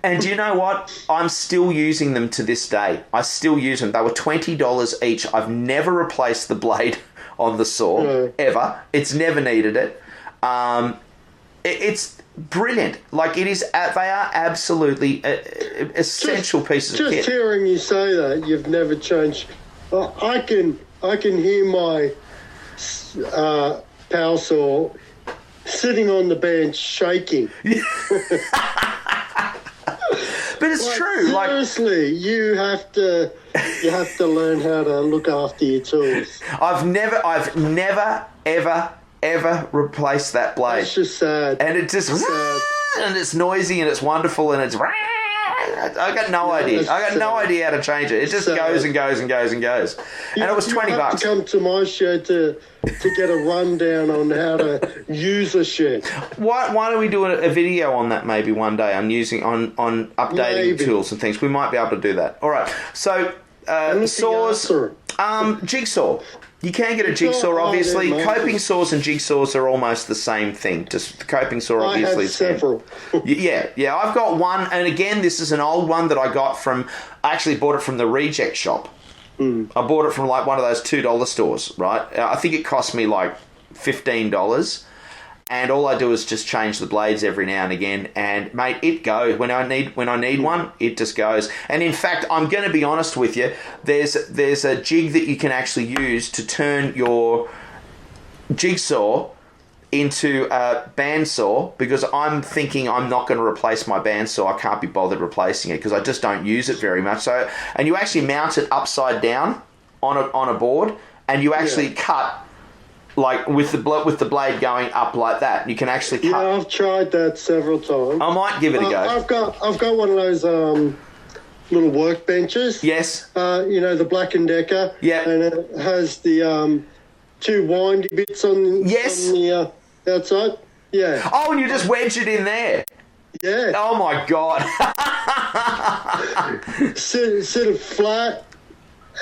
And you know what? I'm still using them to this day. I still use them. They were $20 each. I've never replaced the blade on the saw ever. It's never needed it. It's brilliant. Like, it is. They are absolutely essential pieces of kit. Just hearing you say that, you've never changed. I can hear my power saw sitting on the bench shaking. But it's true. Seriously, you have to learn how to look after your tools. I've never ever replaced that blade. It's just sad. And it just and it's noisy and it's wonderful and it's I got no idea. I got no idea how to change it. It just goes and goes and goes and goes. And it was $20. You have to come to my shed to get a rundown on how to use a shed. Why don't we do a video on that maybe one day? I'm using on updating tools and things. We might be able to do that. All right. So saws, jigsaw. You can get a jigsaw, obviously. Coping saws and jigsaws are almost the same thing. Just the coping saw, obviously. I have several. Yeah. I've got one, and again, this is an old one that I got from. I actually bought it from the reject shop. I bought it from like one of those $2 stores, right? I think it cost me like $15. And all I do is just change the blades every now and again. And mate, it goes. When I need one, it just goes. And in fact, I'm going to be honest with you. There's a jig that you can actually use to turn your jigsaw into a bandsaw, because I'm thinking I'm not going to replace my bandsaw. I can't be bothered replacing it because I just don't use it very much. So, and you actually mount it upside down on a board, and you actually cut. Like with the blade going up like that, you can actually cut. Yeah, I've tried that several times. I might give it a go. I've got one of those little workbenches. Yes. The Black & Decker. Yeah. And it has the 2 windy bits on the outside. Yeah. Oh, and you just wedge it in there. Yeah. Oh my God. Sit it flat.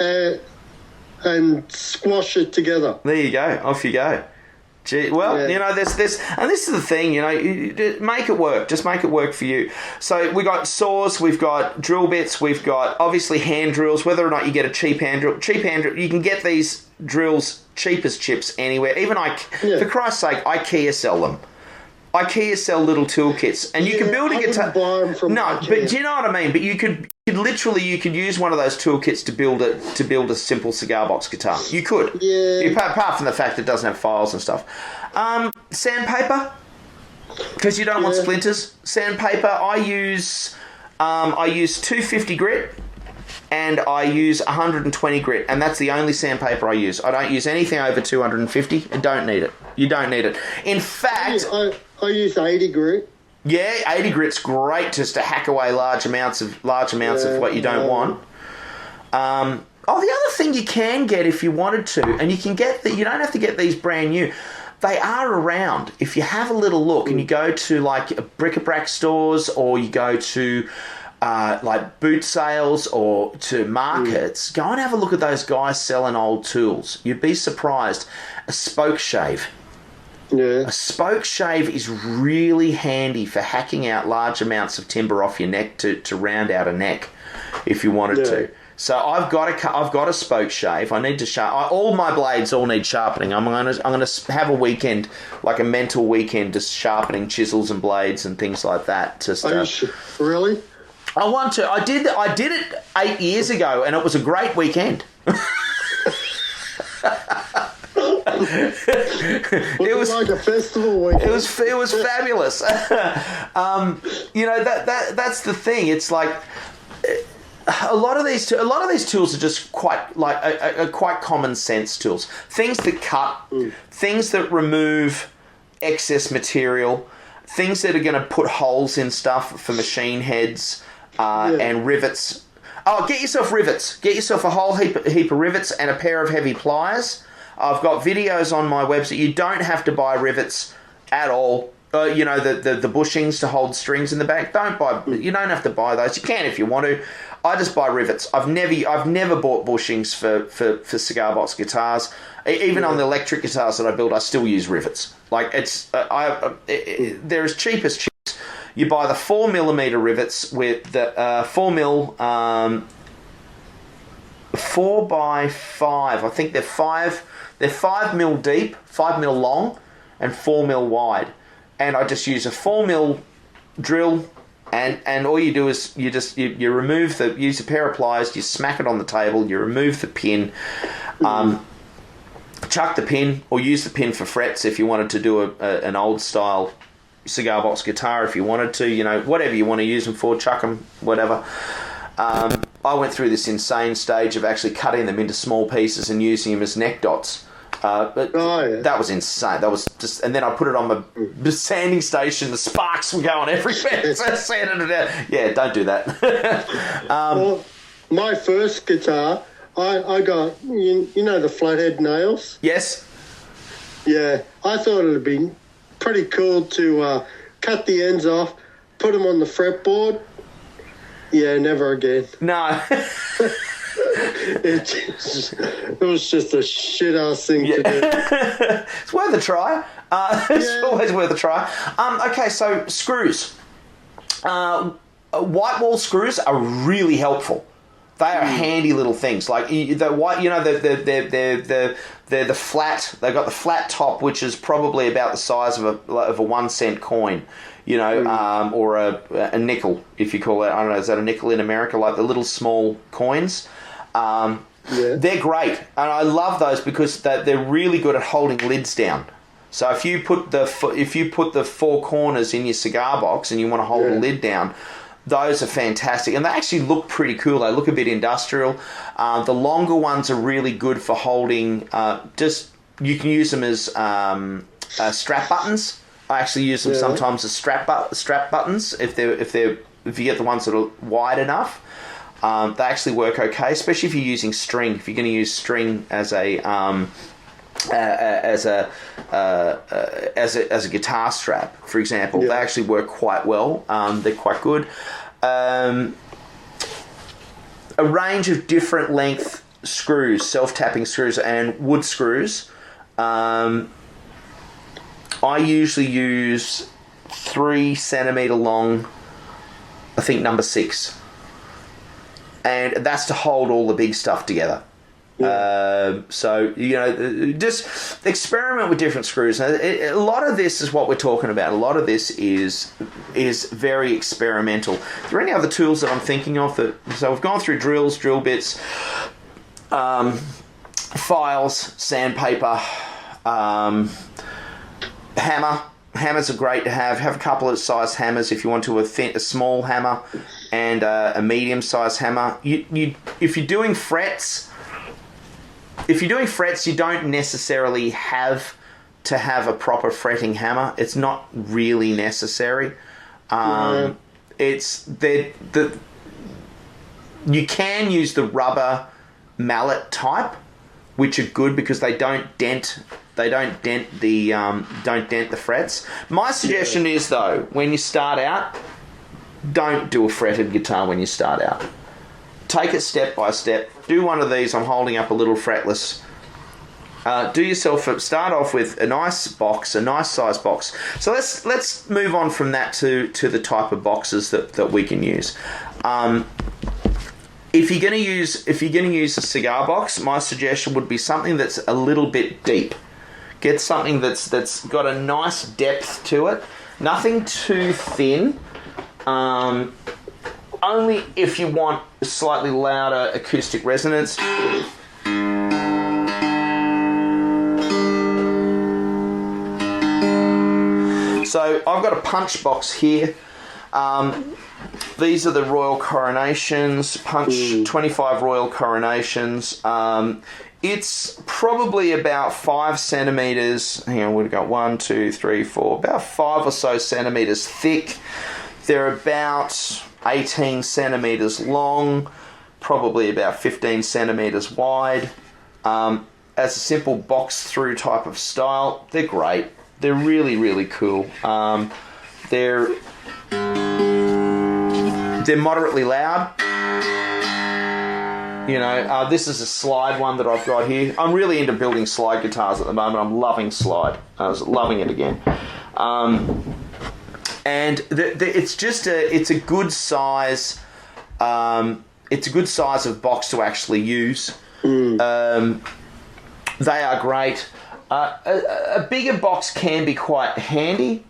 and squash it together. There you go. Off you go. Gee, well, there's this, and this is the thing, make it work. Just make it work for you. So we got saws, we've got drill bits, we've got obviously hand drills. Whether or not you get a cheap hand drill, you can get these drills cheap as chips anywhere. Even for Christ's sake, IKEA sell them. IKEA sell little toolkits, and you can build a guitar. Buy them from IKEA. But do you know what I mean? But you could use one of those toolkits to build a simple cigar box guitar. You could. Yeah. Apart from the fact that it doesn't have files and stuff. Sandpaper, because you don't want splinters. Sandpaper. I use 250 grit. And I use 120 grit, and that's the only sandpaper I use. I don't use anything over 250. I don't need it. You don't need it. In fact, I use 80 grit. Yeah, 80 grit's great just to hack away large amounts of what you don't want. The other thing you can get if you wanted to, and you can get that. You don't have to get these brand new. They are around. If you have a little look and you go to like bric-a-brac stores, or you go to like boot sales or to markets, go and have a look at those guys selling old tools. You'd be surprised. A spoke shave. Yeah. A spoke shave is really handy for hacking out large amounts of timber off your neck to round out a neck if you wanted to. So I've got a spoke shave. I need to all my blades all need sharpening. I'm gonna have a weekend, like a mental weekend, just sharpening chisels and blades and things like that. Really? I want to. I did it 8 years ago, and it was a great weekend. It was like a festival weekend. It was fabulous. That's the thing. It's like a lot of these tools are just quite like quite common sense tools. Things that cut, things that remove excess material, things that are going to put holes in stuff for machine heads. And rivets. Oh, get yourself rivets. Get yourself a whole heap of rivets and a pair of heavy pliers. I've got videos on my website. You don't have to buy rivets at all. The bushings to hold strings in the back. You don't have to buy those. You can if you want to. I just buy rivets. I've never bought bushings for cigar box guitars. Even on the electric guitars that I build, I still use rivets. Like they're as cheap as chips. You buy the 4mm rivets with the 4mm 4x5. I think they're 5mm deep, 5mm long, and 4mm wide. And I just use a 4mm drill, and all you do is you remove use a pair of pliers, you smack it on the table, you remove the pin, chuck the pin, or use the pin for frets if you wanted to do an old style cigar box guitar. If you wanted to, whatever you want to use them for, chuck them, whatever. I went through this insane stage of actually cutting them into small pieces and using them as neck dots. That was insane. That was just, and then I put it on my sanding station. The sparks were going everywhere. So I sanded it out. Yeah, don't do that. Well, my first guitar, I got the flathead nails. Yes. Yeah, I thought it'd be pretty cool to cut the ends off, put them on the fretboard. Yeah, never again. No. It was just a shit-ass thing to do. It's worth a try. It's always worth a try. Okay, so screws. White wall screws are really helpful. They are handy little things. Like the white, they're the flat. They've got the flat top, which is probably about the size of a 1 cent coin, or a nickel, if you call it. I don't know. Is that a nickel in America? Like the little small coins. They're great, and I love those because they're really good at holding lids down. So if you put the four corners in your cigar box and you want to hold the lid down, those are fantastic, and they actually look pretty cool. They look a bit industrial. The longer ones are really good for holding. You can use them as strap buttons. I actually use them sometimes as strap buttons if you get the ones that are wide enough. They actually work okay, especially if you're using string. If you're going to use string as a guitar strap, for example, they actually work quite well. They're quite good. A range of different length screws, self-tapping screws and wood screws, I usually use 3 centimetre long, I think number 6. And that's to hold all the big stuff together. Yeah. So, just experiment with different screws. Now, a lot of this is what we're talking about. A lot of this is very experimental. Are there any other tools that I'm thinking of? So we've gone through drills, drill bits, files, sandpaper, hammer. Hammers are great to have. Have a couple of size hammers if you want to. A small hammer and a medium-sized hammer. If you're doing frets, you don't necessarily have to have a proper fretting hammer. It's not really necessary. It's you can use the rubber mallet type, which are good because they don't dent. They don't dent the frets. My suggestion is though, when you start out, don't do a fretted guitar when you start out. Take it step by step. Do one of these. I'm holding up a little fretless. Start off with a nice box, a nice size box. So let's move on from that to the type of boxes that we can use. If you're going to use a cigar box, my suggestion would be something that's a little bit deep. Get something that's got a nice depth to it. Nothing too thin. Only if you want slightly louder acoustic resonance. So I've got a punch box here. These are the Royal Coronations, punch 25 Royal Coronations. It's probably about 5 centimetres. Hang on, we've got 1, 2, 3, 4, about 5 or so centimetres thick. They're about 18 centimetres long, probably about 15 centimetres wide. As a simple box through type of style, they're great. They're really, really cool. They're moderately loud. This is a slide one that I've got here. I'm really into building slide guitars at the moment. I'm loving slide. I was loving it again. And it's a good size. It's a good size of box to actually use. They are great. A bigger box can be quite handy.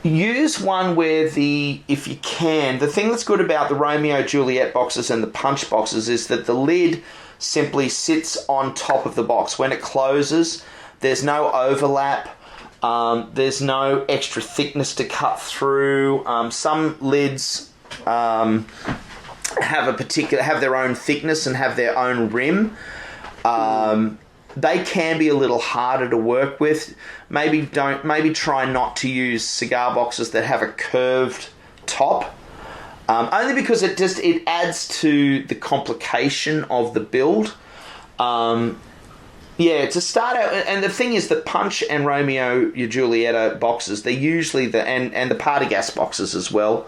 Use one where if you can, the thing that's good about the Romeo Juliet boxes and the punch boxes is that the lid simply sits on top of the box. When it closes, there's no overlap. There's no extra thickness to cut through. Some lids have their own thickness and have their own rim. They can be a little harder to work with. Maybe try not to use cigar boxes that have a curved top. Only because it adds to the complication of the build. To start out, and the thing is, the Punch and Romeo Julieta boxes, they're usually and the Party Gas boxes as well.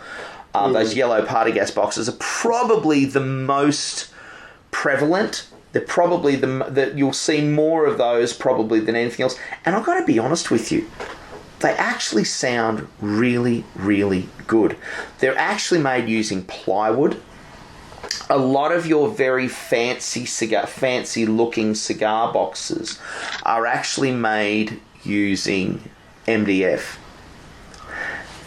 Those yellow Party Gas boxes are probably the most prevalent. They're probably that you'll see more of those probably than anything else. And I've got to be honest with you, they actually sound really, really good. They're actually made using plywood. A lot of your very fancy looking cigar boxes are actually made using MDF.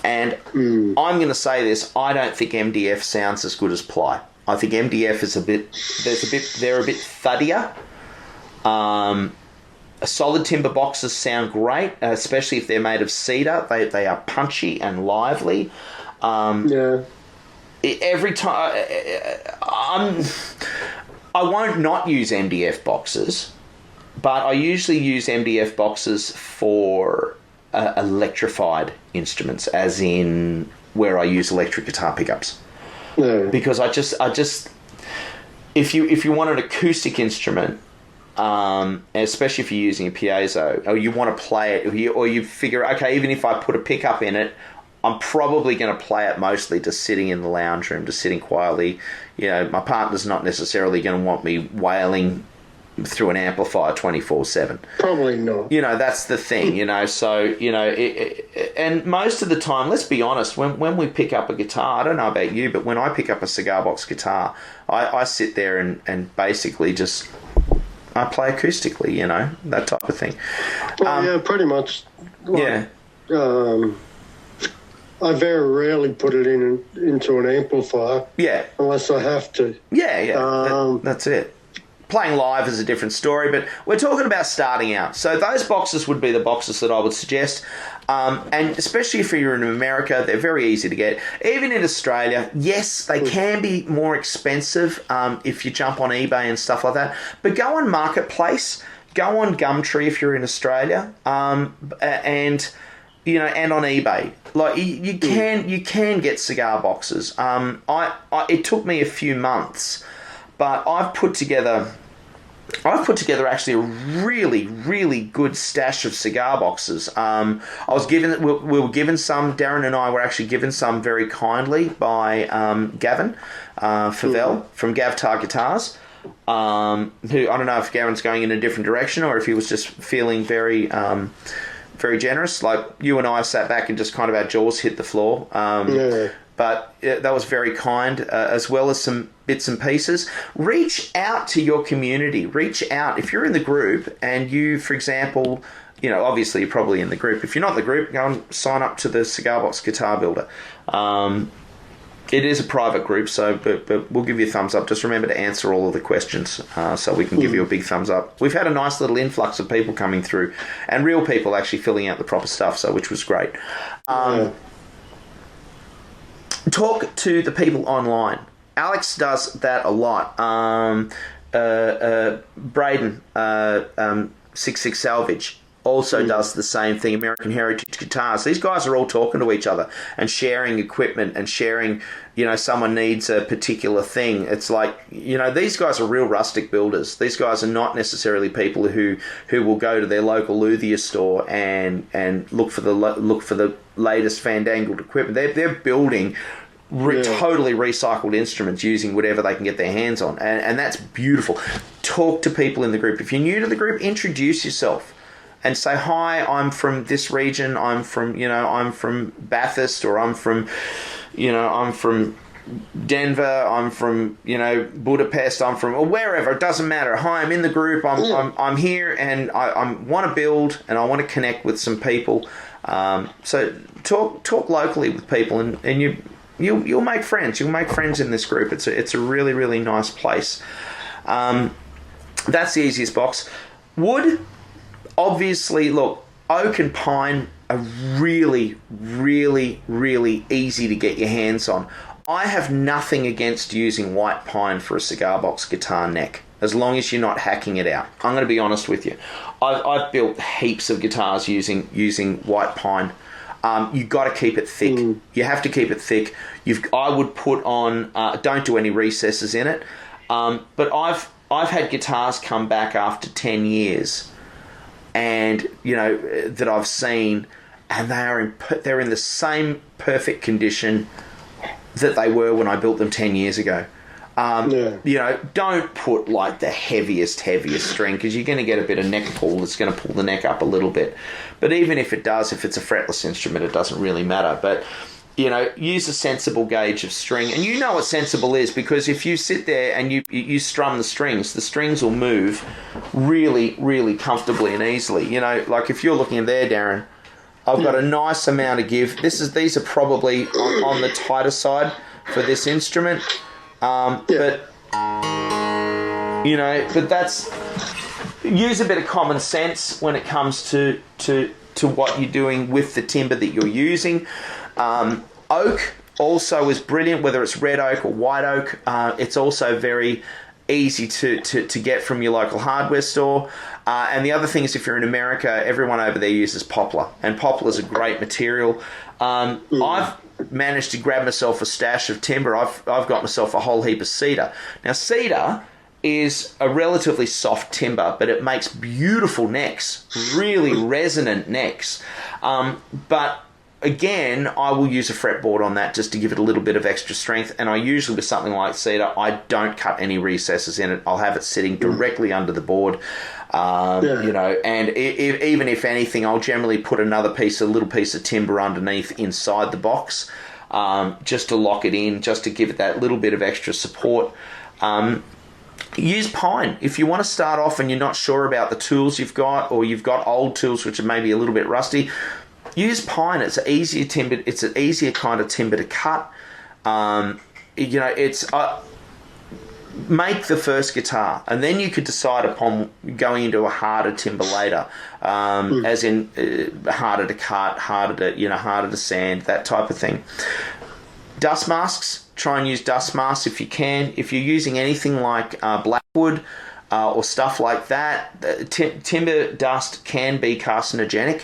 And I'm going to say this, I don't think MDF sounds as good as ply. I think MDF is they're a bit thuddier. Solid timber boxes sound great, especially if they're made of cedar. They are punchy and lively. Every time I won't not use MDF boxes, but I usually use MDF boxes for electrified instruments, as in where I use electric guitar pickups. Because I just if you want an acoustic instrument, especially if you're using a piezo, or you want to play it, or you figure, okay, even if I put a pickup in it, I'm probably going to play it mostly just sitting in the lounge room, just sitting quietly. My partner's not necessarily going to want me wailing through an amplifier 24/7. Probably not. That's the thing. So and most of the time, let's be honest, when we pick up a guitar, I don't know about you, but when I pick up a cigar box guitar, I sit there and basically just I play acoustically, that type of thing. Well, yeah, pretty much. I very rarely put it into an amplifier. Yeah. Unless I have to. Yeah. That's it. Playing live is a different story, but we're talking about starting out. So those boxes would be the boxes that I would suggest. And especially if you're in America, they're very easy to get. Even in Australia, yes, they can be more expensive if you jump on eBay and stuff like that. But go on Marketplace, go on Gumtree if you're in Australia, and and on eBay. Like you can get cigar boxes. It took me a few months, but I've put together actually a really, really good stash of cigar boxes. We were given some. Darren and I were actually given some very kindly by Gavin Favell from Gavtar Guitars. Who I don't know if Gavin's going in a different direction or if he was just feeling very very generous. Like you and I sat back and just kind of our jaws hit the floor. But that was very kind, as well as some bits and pieces. Reach out to your community. Reach out. If you're in the group and you, for example, obviously you're probably in the group. If you're not in the group, go and sign up to the Cigar Box Guitar Builder. It is a private group, but we'll give you a thumbs up. Just remember to answer all of the questions so we can give you a big thumbs up. We've had a nice little influx of people coming through and real people actually filling out the proper stuff, which was great. Talk to the people online. Alex does that a lot. Braden, 66 Salvage, also does the same thing. American Heritage Guitars. These guys are all talking to each other and sharing equipment and sharing, someone needs a particular thing. It's like, these guys are real rustic builders. These guys are not necessarily people who will go to their local luthier store and look for the latest fandangled equipment. They're building totally recycled instruments using whatever they can get their hands on, and that's beautiful. Talk to people in the group. If you're new to the group, introduce yourself and say, hi, I'm from this region, I'm from Bathurst, or I'm from Denver, I'm from Budapest, I'm from, or wherever, it doesn't matter. Hi, I'm in the group, I'm here, and I want to build and I want to connect with some people. So talk locally with people, and you'll make friends. You'll make friends in this group. It's a really, really nice place. That's the easiest box. Wood, obviously, look, oak and pine are really, really, really easy to get your hands on. I have nothing against using white pine for a cigar box guitar neck, as long as you're not hacking it out. I'm going to be honest with you. I've built heaps of guitars using white pine. You've got to keep it thick. You have to keep it thick. I would put on, don't do any recesses in it. But I've had guitars come back after 10 years, and that I've seen, and they're in the same perfect condition that they were when I built them 10 years ago. Don't put like the heaviest string, because you're going to get a bit of neck pull that's going to pull the neck up a little bit. But even if it does, if it's a fretless instrument, it doesn't really matter. But use a sensible gauge of string, and what sensible is, because if you sit there and you strum the strings will move really, really comfortably and easily. Like if you're looking there, Darren, I've got a nice amount of give. These are probably on the tighter side for this instrument. But that's, use a bit of common sense when it comes to what you're doing with the timber that you're using. Oak also is brilliant, whether it's red oak or white oak. It's also very easy to get from your local hardware store. And the other thing is, if you're in America, everyone over there uses poplar, and poplar is a great material. I've managed to grab myself a stash of timber. I've got myself a whole heap of cedar. Now, cedar is a relatively soft timber, but it makes beautiful necks, really resonant necks. But again, I will use a fretboard on that just to give it a little bit of extra strength. And I usually, with something like cedar, I don't cut any recesses in it. I'll have it sitting directly under the board. You know, and even if anything, I'll generally put a little piece of timber underneath inside the box, just to lock it in, just to give it that little bit of extra support. Use pine. If you want to start off and you're not sure about the tools you've got, or you've got old tools which are maybe a little bit rusty, use pine. It's an easier timber. It's an easier kind of timber to cut. You know, it's make the first guitar, and then you could decide upon going into a harder timber later, as in harder to cut, harder to sand, that type of thing. Dust masks. Try and use dust masks if you can. If you're using anything like blackwood or stuff like that, timber dust can be carcinogenic.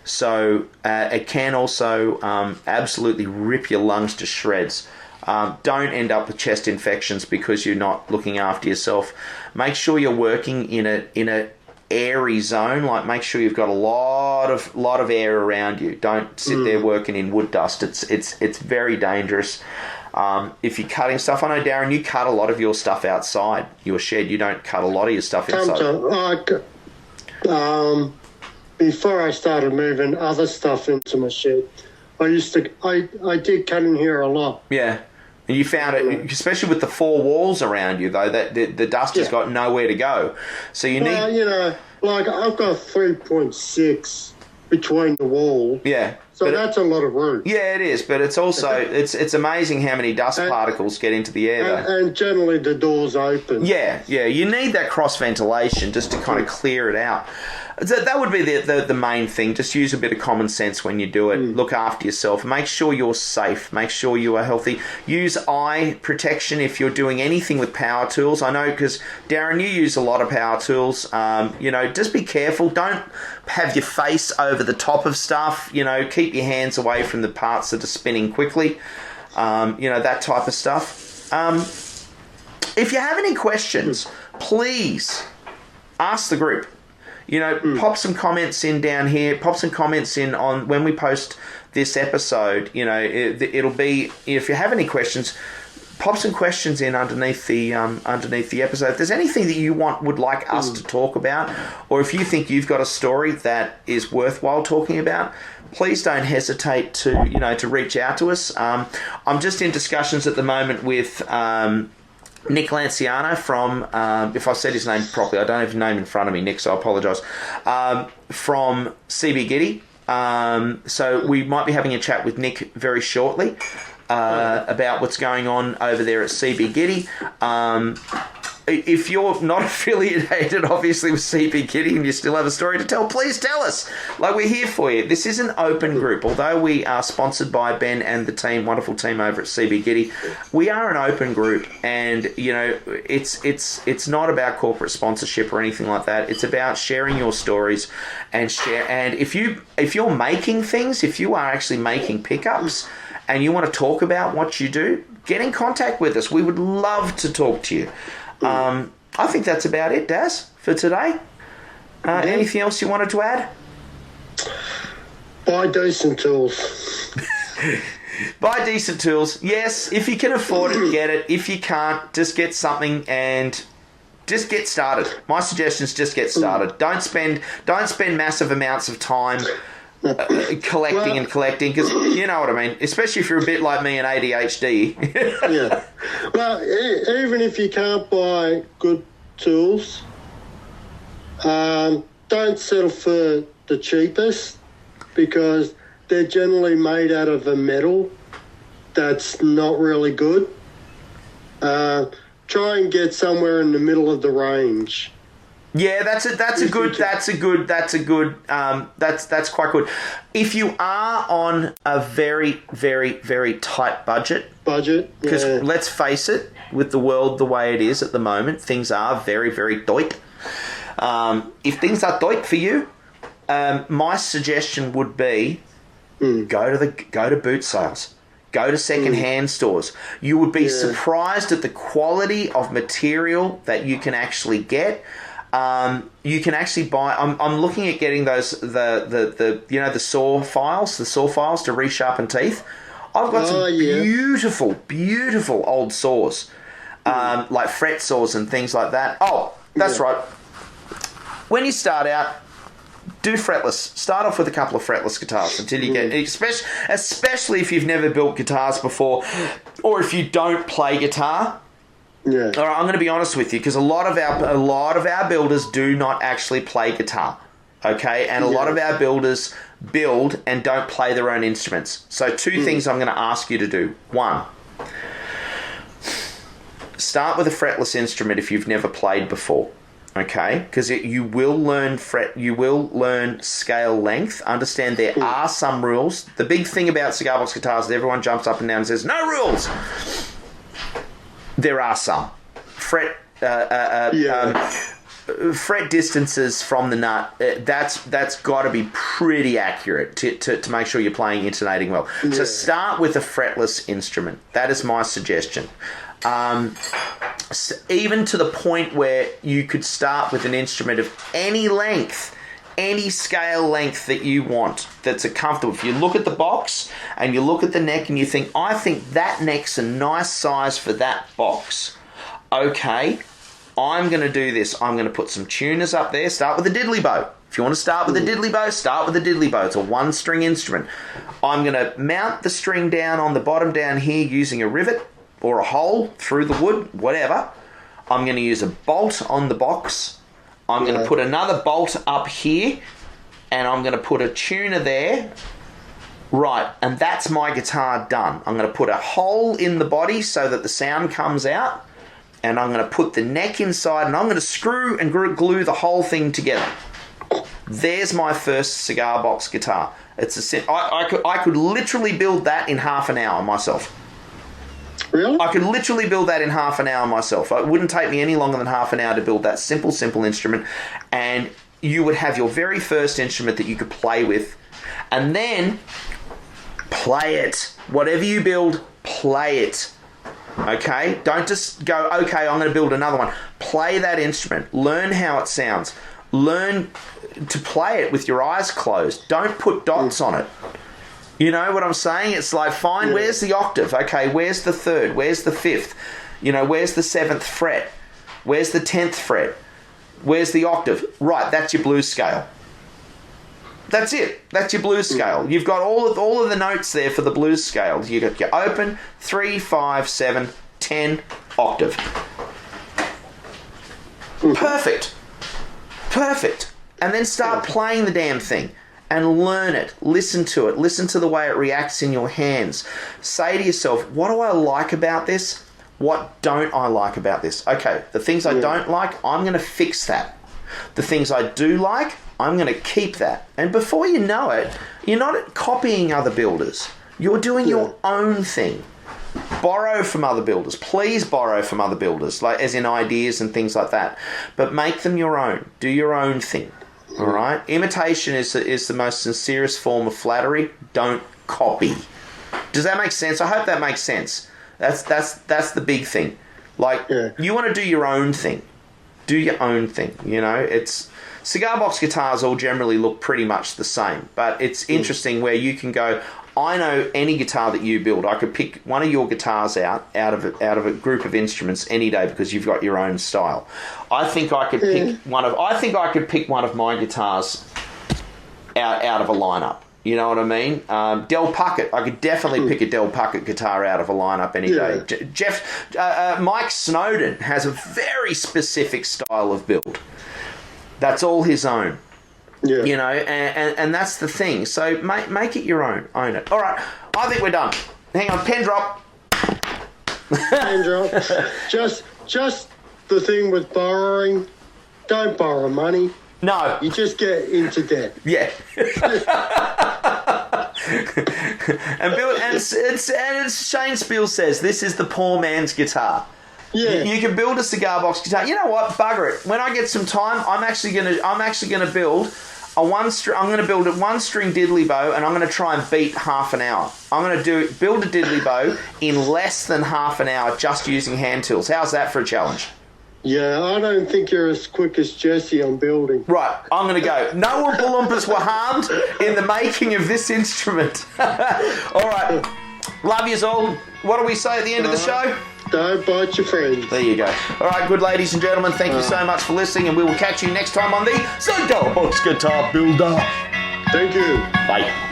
So it can also absolutely rip your lungs to shreds. Don't end up with chest infections because you're not looking after yourself. Make sure you're working in a airy zone. Like, make sure you've got a lot of air around you. Don't sit there working in wood dust. It's very dangerous. If you're cutting stuff, I know, Darren, you cut a lot of your stuff outside your shed. You don't cut a lot of your stuff inside. Before I started moving other stuff into my shed, I did cut in here a lot. Yeah. And you found it, especially with the four walls around you, though, that the dust has got nowhere to go. So you need... you know, like, I've got 3.6 between the walls. Yeah. So that's a lot of room. Yeah, it is, but it's also it's amazing how many dust particles get into the air, though. And generally the door's open. Yeah, you need that cross ventilation just to kind of clear it out. So that would be the main thing. Just use a bit of common sense when you do it. Look after yourself. Make sure you're safe. Make sure you are healthy. Use eye protection if you're doing anything with power tools. I know, because Darren, you use a lot of power tools. You know, just be careful. Don't have your face over the top of stuff. You know, keep your hands away from the parts that are spinning quickly. You know, that type of stuff. If you have any questions, please ask the group. You know, pop some comments in down here. Pop some comments in on when we post this episode. You know, it'll be, if you have any questions, pop some questions in underneath the episode. If there's anything that you would like us to talk about, or if you think you've got a story that is worthwhile talking about, please don't hesitate to reach out to us. I'm just in discussions at the moment with Nick Lanciano from, if I've said his name properly, I don't have his name in front of me, Nick, so I apologise, from CB Giddy. So we might be having a chat with Nick very shortly about what's going on over there at CB Giddy. If you're not affiliated, obviously, with CB Giddy and you still have a story to tell, please tell us. Like, we're here for you. This is an open group. Although we are sponsored by Ben and the team, wonderful team over at CB Giddy, we are an open group, and you know, it's not about corporate sponsorship or anything like that. It's about sharing your stories and share. And if you're making things, if you are actually making pickups, and you want to talk about what you do, get in contact with us. We would love to talk to you. I think that's about it, Daz, for today. Anything else you wanted to add? Buy decent tools. Buy decent tools. Yes, if you can afford it, get it. If you can't, just get something and just get started. My suggestion is just get started. Don't spend massive amounts of time collecting, because you know what I mean, especially if you're a bit like me and ADHD. Yeah. Well, even if you can't buy good tools, don't settle for the cheapest, because they're generally made out of a metal that's not really good. Try and get somewhere in the middle of the range. Yeah, that's quite good. If you are on a very, very, very tight budget, because let's face it, with the world the way it is at the moment, things are very, very tight. If things are tight for you, my suggestion would be go to boot sales. Go to second-hand stores. You would be surprised at the quality of material that you can actually get. you can actually buy. I'm looking at getting those the saw files to resharpen teeth. I've got some beautiful old saws, like fret saws and things like that. Oh, that's right. When you start out, do fretless. Start off with a couple of fretless guitars until you get, especially if you've never built guitars before, or if you don't play guitar. Yeah. All right, I'm going to be honest with you, because a lot of our builders do not actually play guitar. Okay, and a lot of our builders build and don't play their own instruments. So two things I'm going to ask you to do. One, start with a fretless instrument if you've never played before. Okay, because you will learn scale length. Understand there are some rules. The big thing about cigar box guitars is everyone jumps up and down and says, no rules. There are some. Fret distances from the nut, that's got to be pretty accurate to make sure you're playing intonating well. So start with a fretless instrument. That is my suggestion. Even to the point where you could start with an instrument of any length, any scale length that you want, that's a comfortable. If you look at the box and you look at the neck and you think, I think that neck's a nice size for that box. Okay, I'm going to do this. I'm going to put some tuners up there. Start with a diddly bow. If you want to start with a diddly bow, start with a diddly bow. It's a one-string instrument. I'm going to mount the string down on the bottom down here using a rivet or a hole through the wood, whatever. I'm going to use a bolt on the box. I'm going to put another bolt up here, and I'm going to put a tuner there. Right, and that's my guitar done. I'm going to put a hole in the body so that the sound comes out, and I'm going to put the neck inside, and I'm going to screw and glue the whole thing together. There's my first cigar box guitar. I could literally build that in half an hour myself. Really? I could literally build that in half an hour myself. It wouldn't take me any longer than half an hour to build that simple instrument, and you would have your very first instrument that you could play with, and then play it. Whatever you build, play it. Okay? Don't just go, okay, I'm going to build another one. Play that instrument. Learn how it sounds. Learn to play it with your eyes closed. Don't put dots on it. You know what I'm saying? It's like, fine, where's the octave? Okay, where's the third? Where's the fifth? You know, where's the 7th fret? Where's the 10th fret? Where's the octave? Right, that's your blues scale. That's it. That's your blues scale. You've got all of the notes there for the blues scale. You've got your open, 3, 5, 7, 10, octave. Perfect. And then start playing the damn thing. And learn it. Listen to it. Listen to the way it reacts in your hands. Say to yourself, what do I like about this? What don't I like about this? Okay, the things I don't like, I'm going to fix that. The things I do like, I'm going to keep that. And before you know it, you're not copying other builders. You're doing your own thing. Borrow from other builders. Please borrow from other builders, like as in ideas and things like that. But make them your own. Do your own thing. All right. Imitation is the most sincerest form of flattery. Don't copy. Does that make sense? I hope that makes sense. That's the big thing. Like you want to do your own thing. Do your own thing. You know, it's cigar box guitars all generally look pretty much the same, but it's interesting where you can go, I know any guitar that you build, I could pick one of your guitars out of a group of instruments any day because you've got your own style. I think I could pick one of my guitars out of a lineup. You know what I mean? Del Puckett. I could definitely pick a Del Puckett guitar out of a lineup any day. Mike Snowden has a very specific style of build. That's all his own. Yeah. You know, and that's the thing. So make it your own. Own it. All right. I think we're done. Hang on. Pen drop. Pen drop. Just the thing with borrowing. Don't borrow money. No. You just get into debt. Yeah. and Shane Spiel says, this is the poor man's guitar. Yeah. You can build a cigar box guitar. You know what? Bugger it. When I get some time, I'm actually gonna build I'm going to build a one-string diddly bow, and I'm going to try and beat half an hour. I'm going to build a diddly bow in less than half an hour just using hand tools. How's that for a challenge? Yeah, I don't think you're as quick as Jesse on building. Right, I'm going to go. No Oompa Loompas were harmed in the making of this instrument. All right, love yous all. What do we say at the end of the show? Don't bite your friends. There you go. All right, good ladies and gentlemen, thank you so much for listening, and we will catch you next time on the Cigar Box Guitar Builder. Thank you. Bye.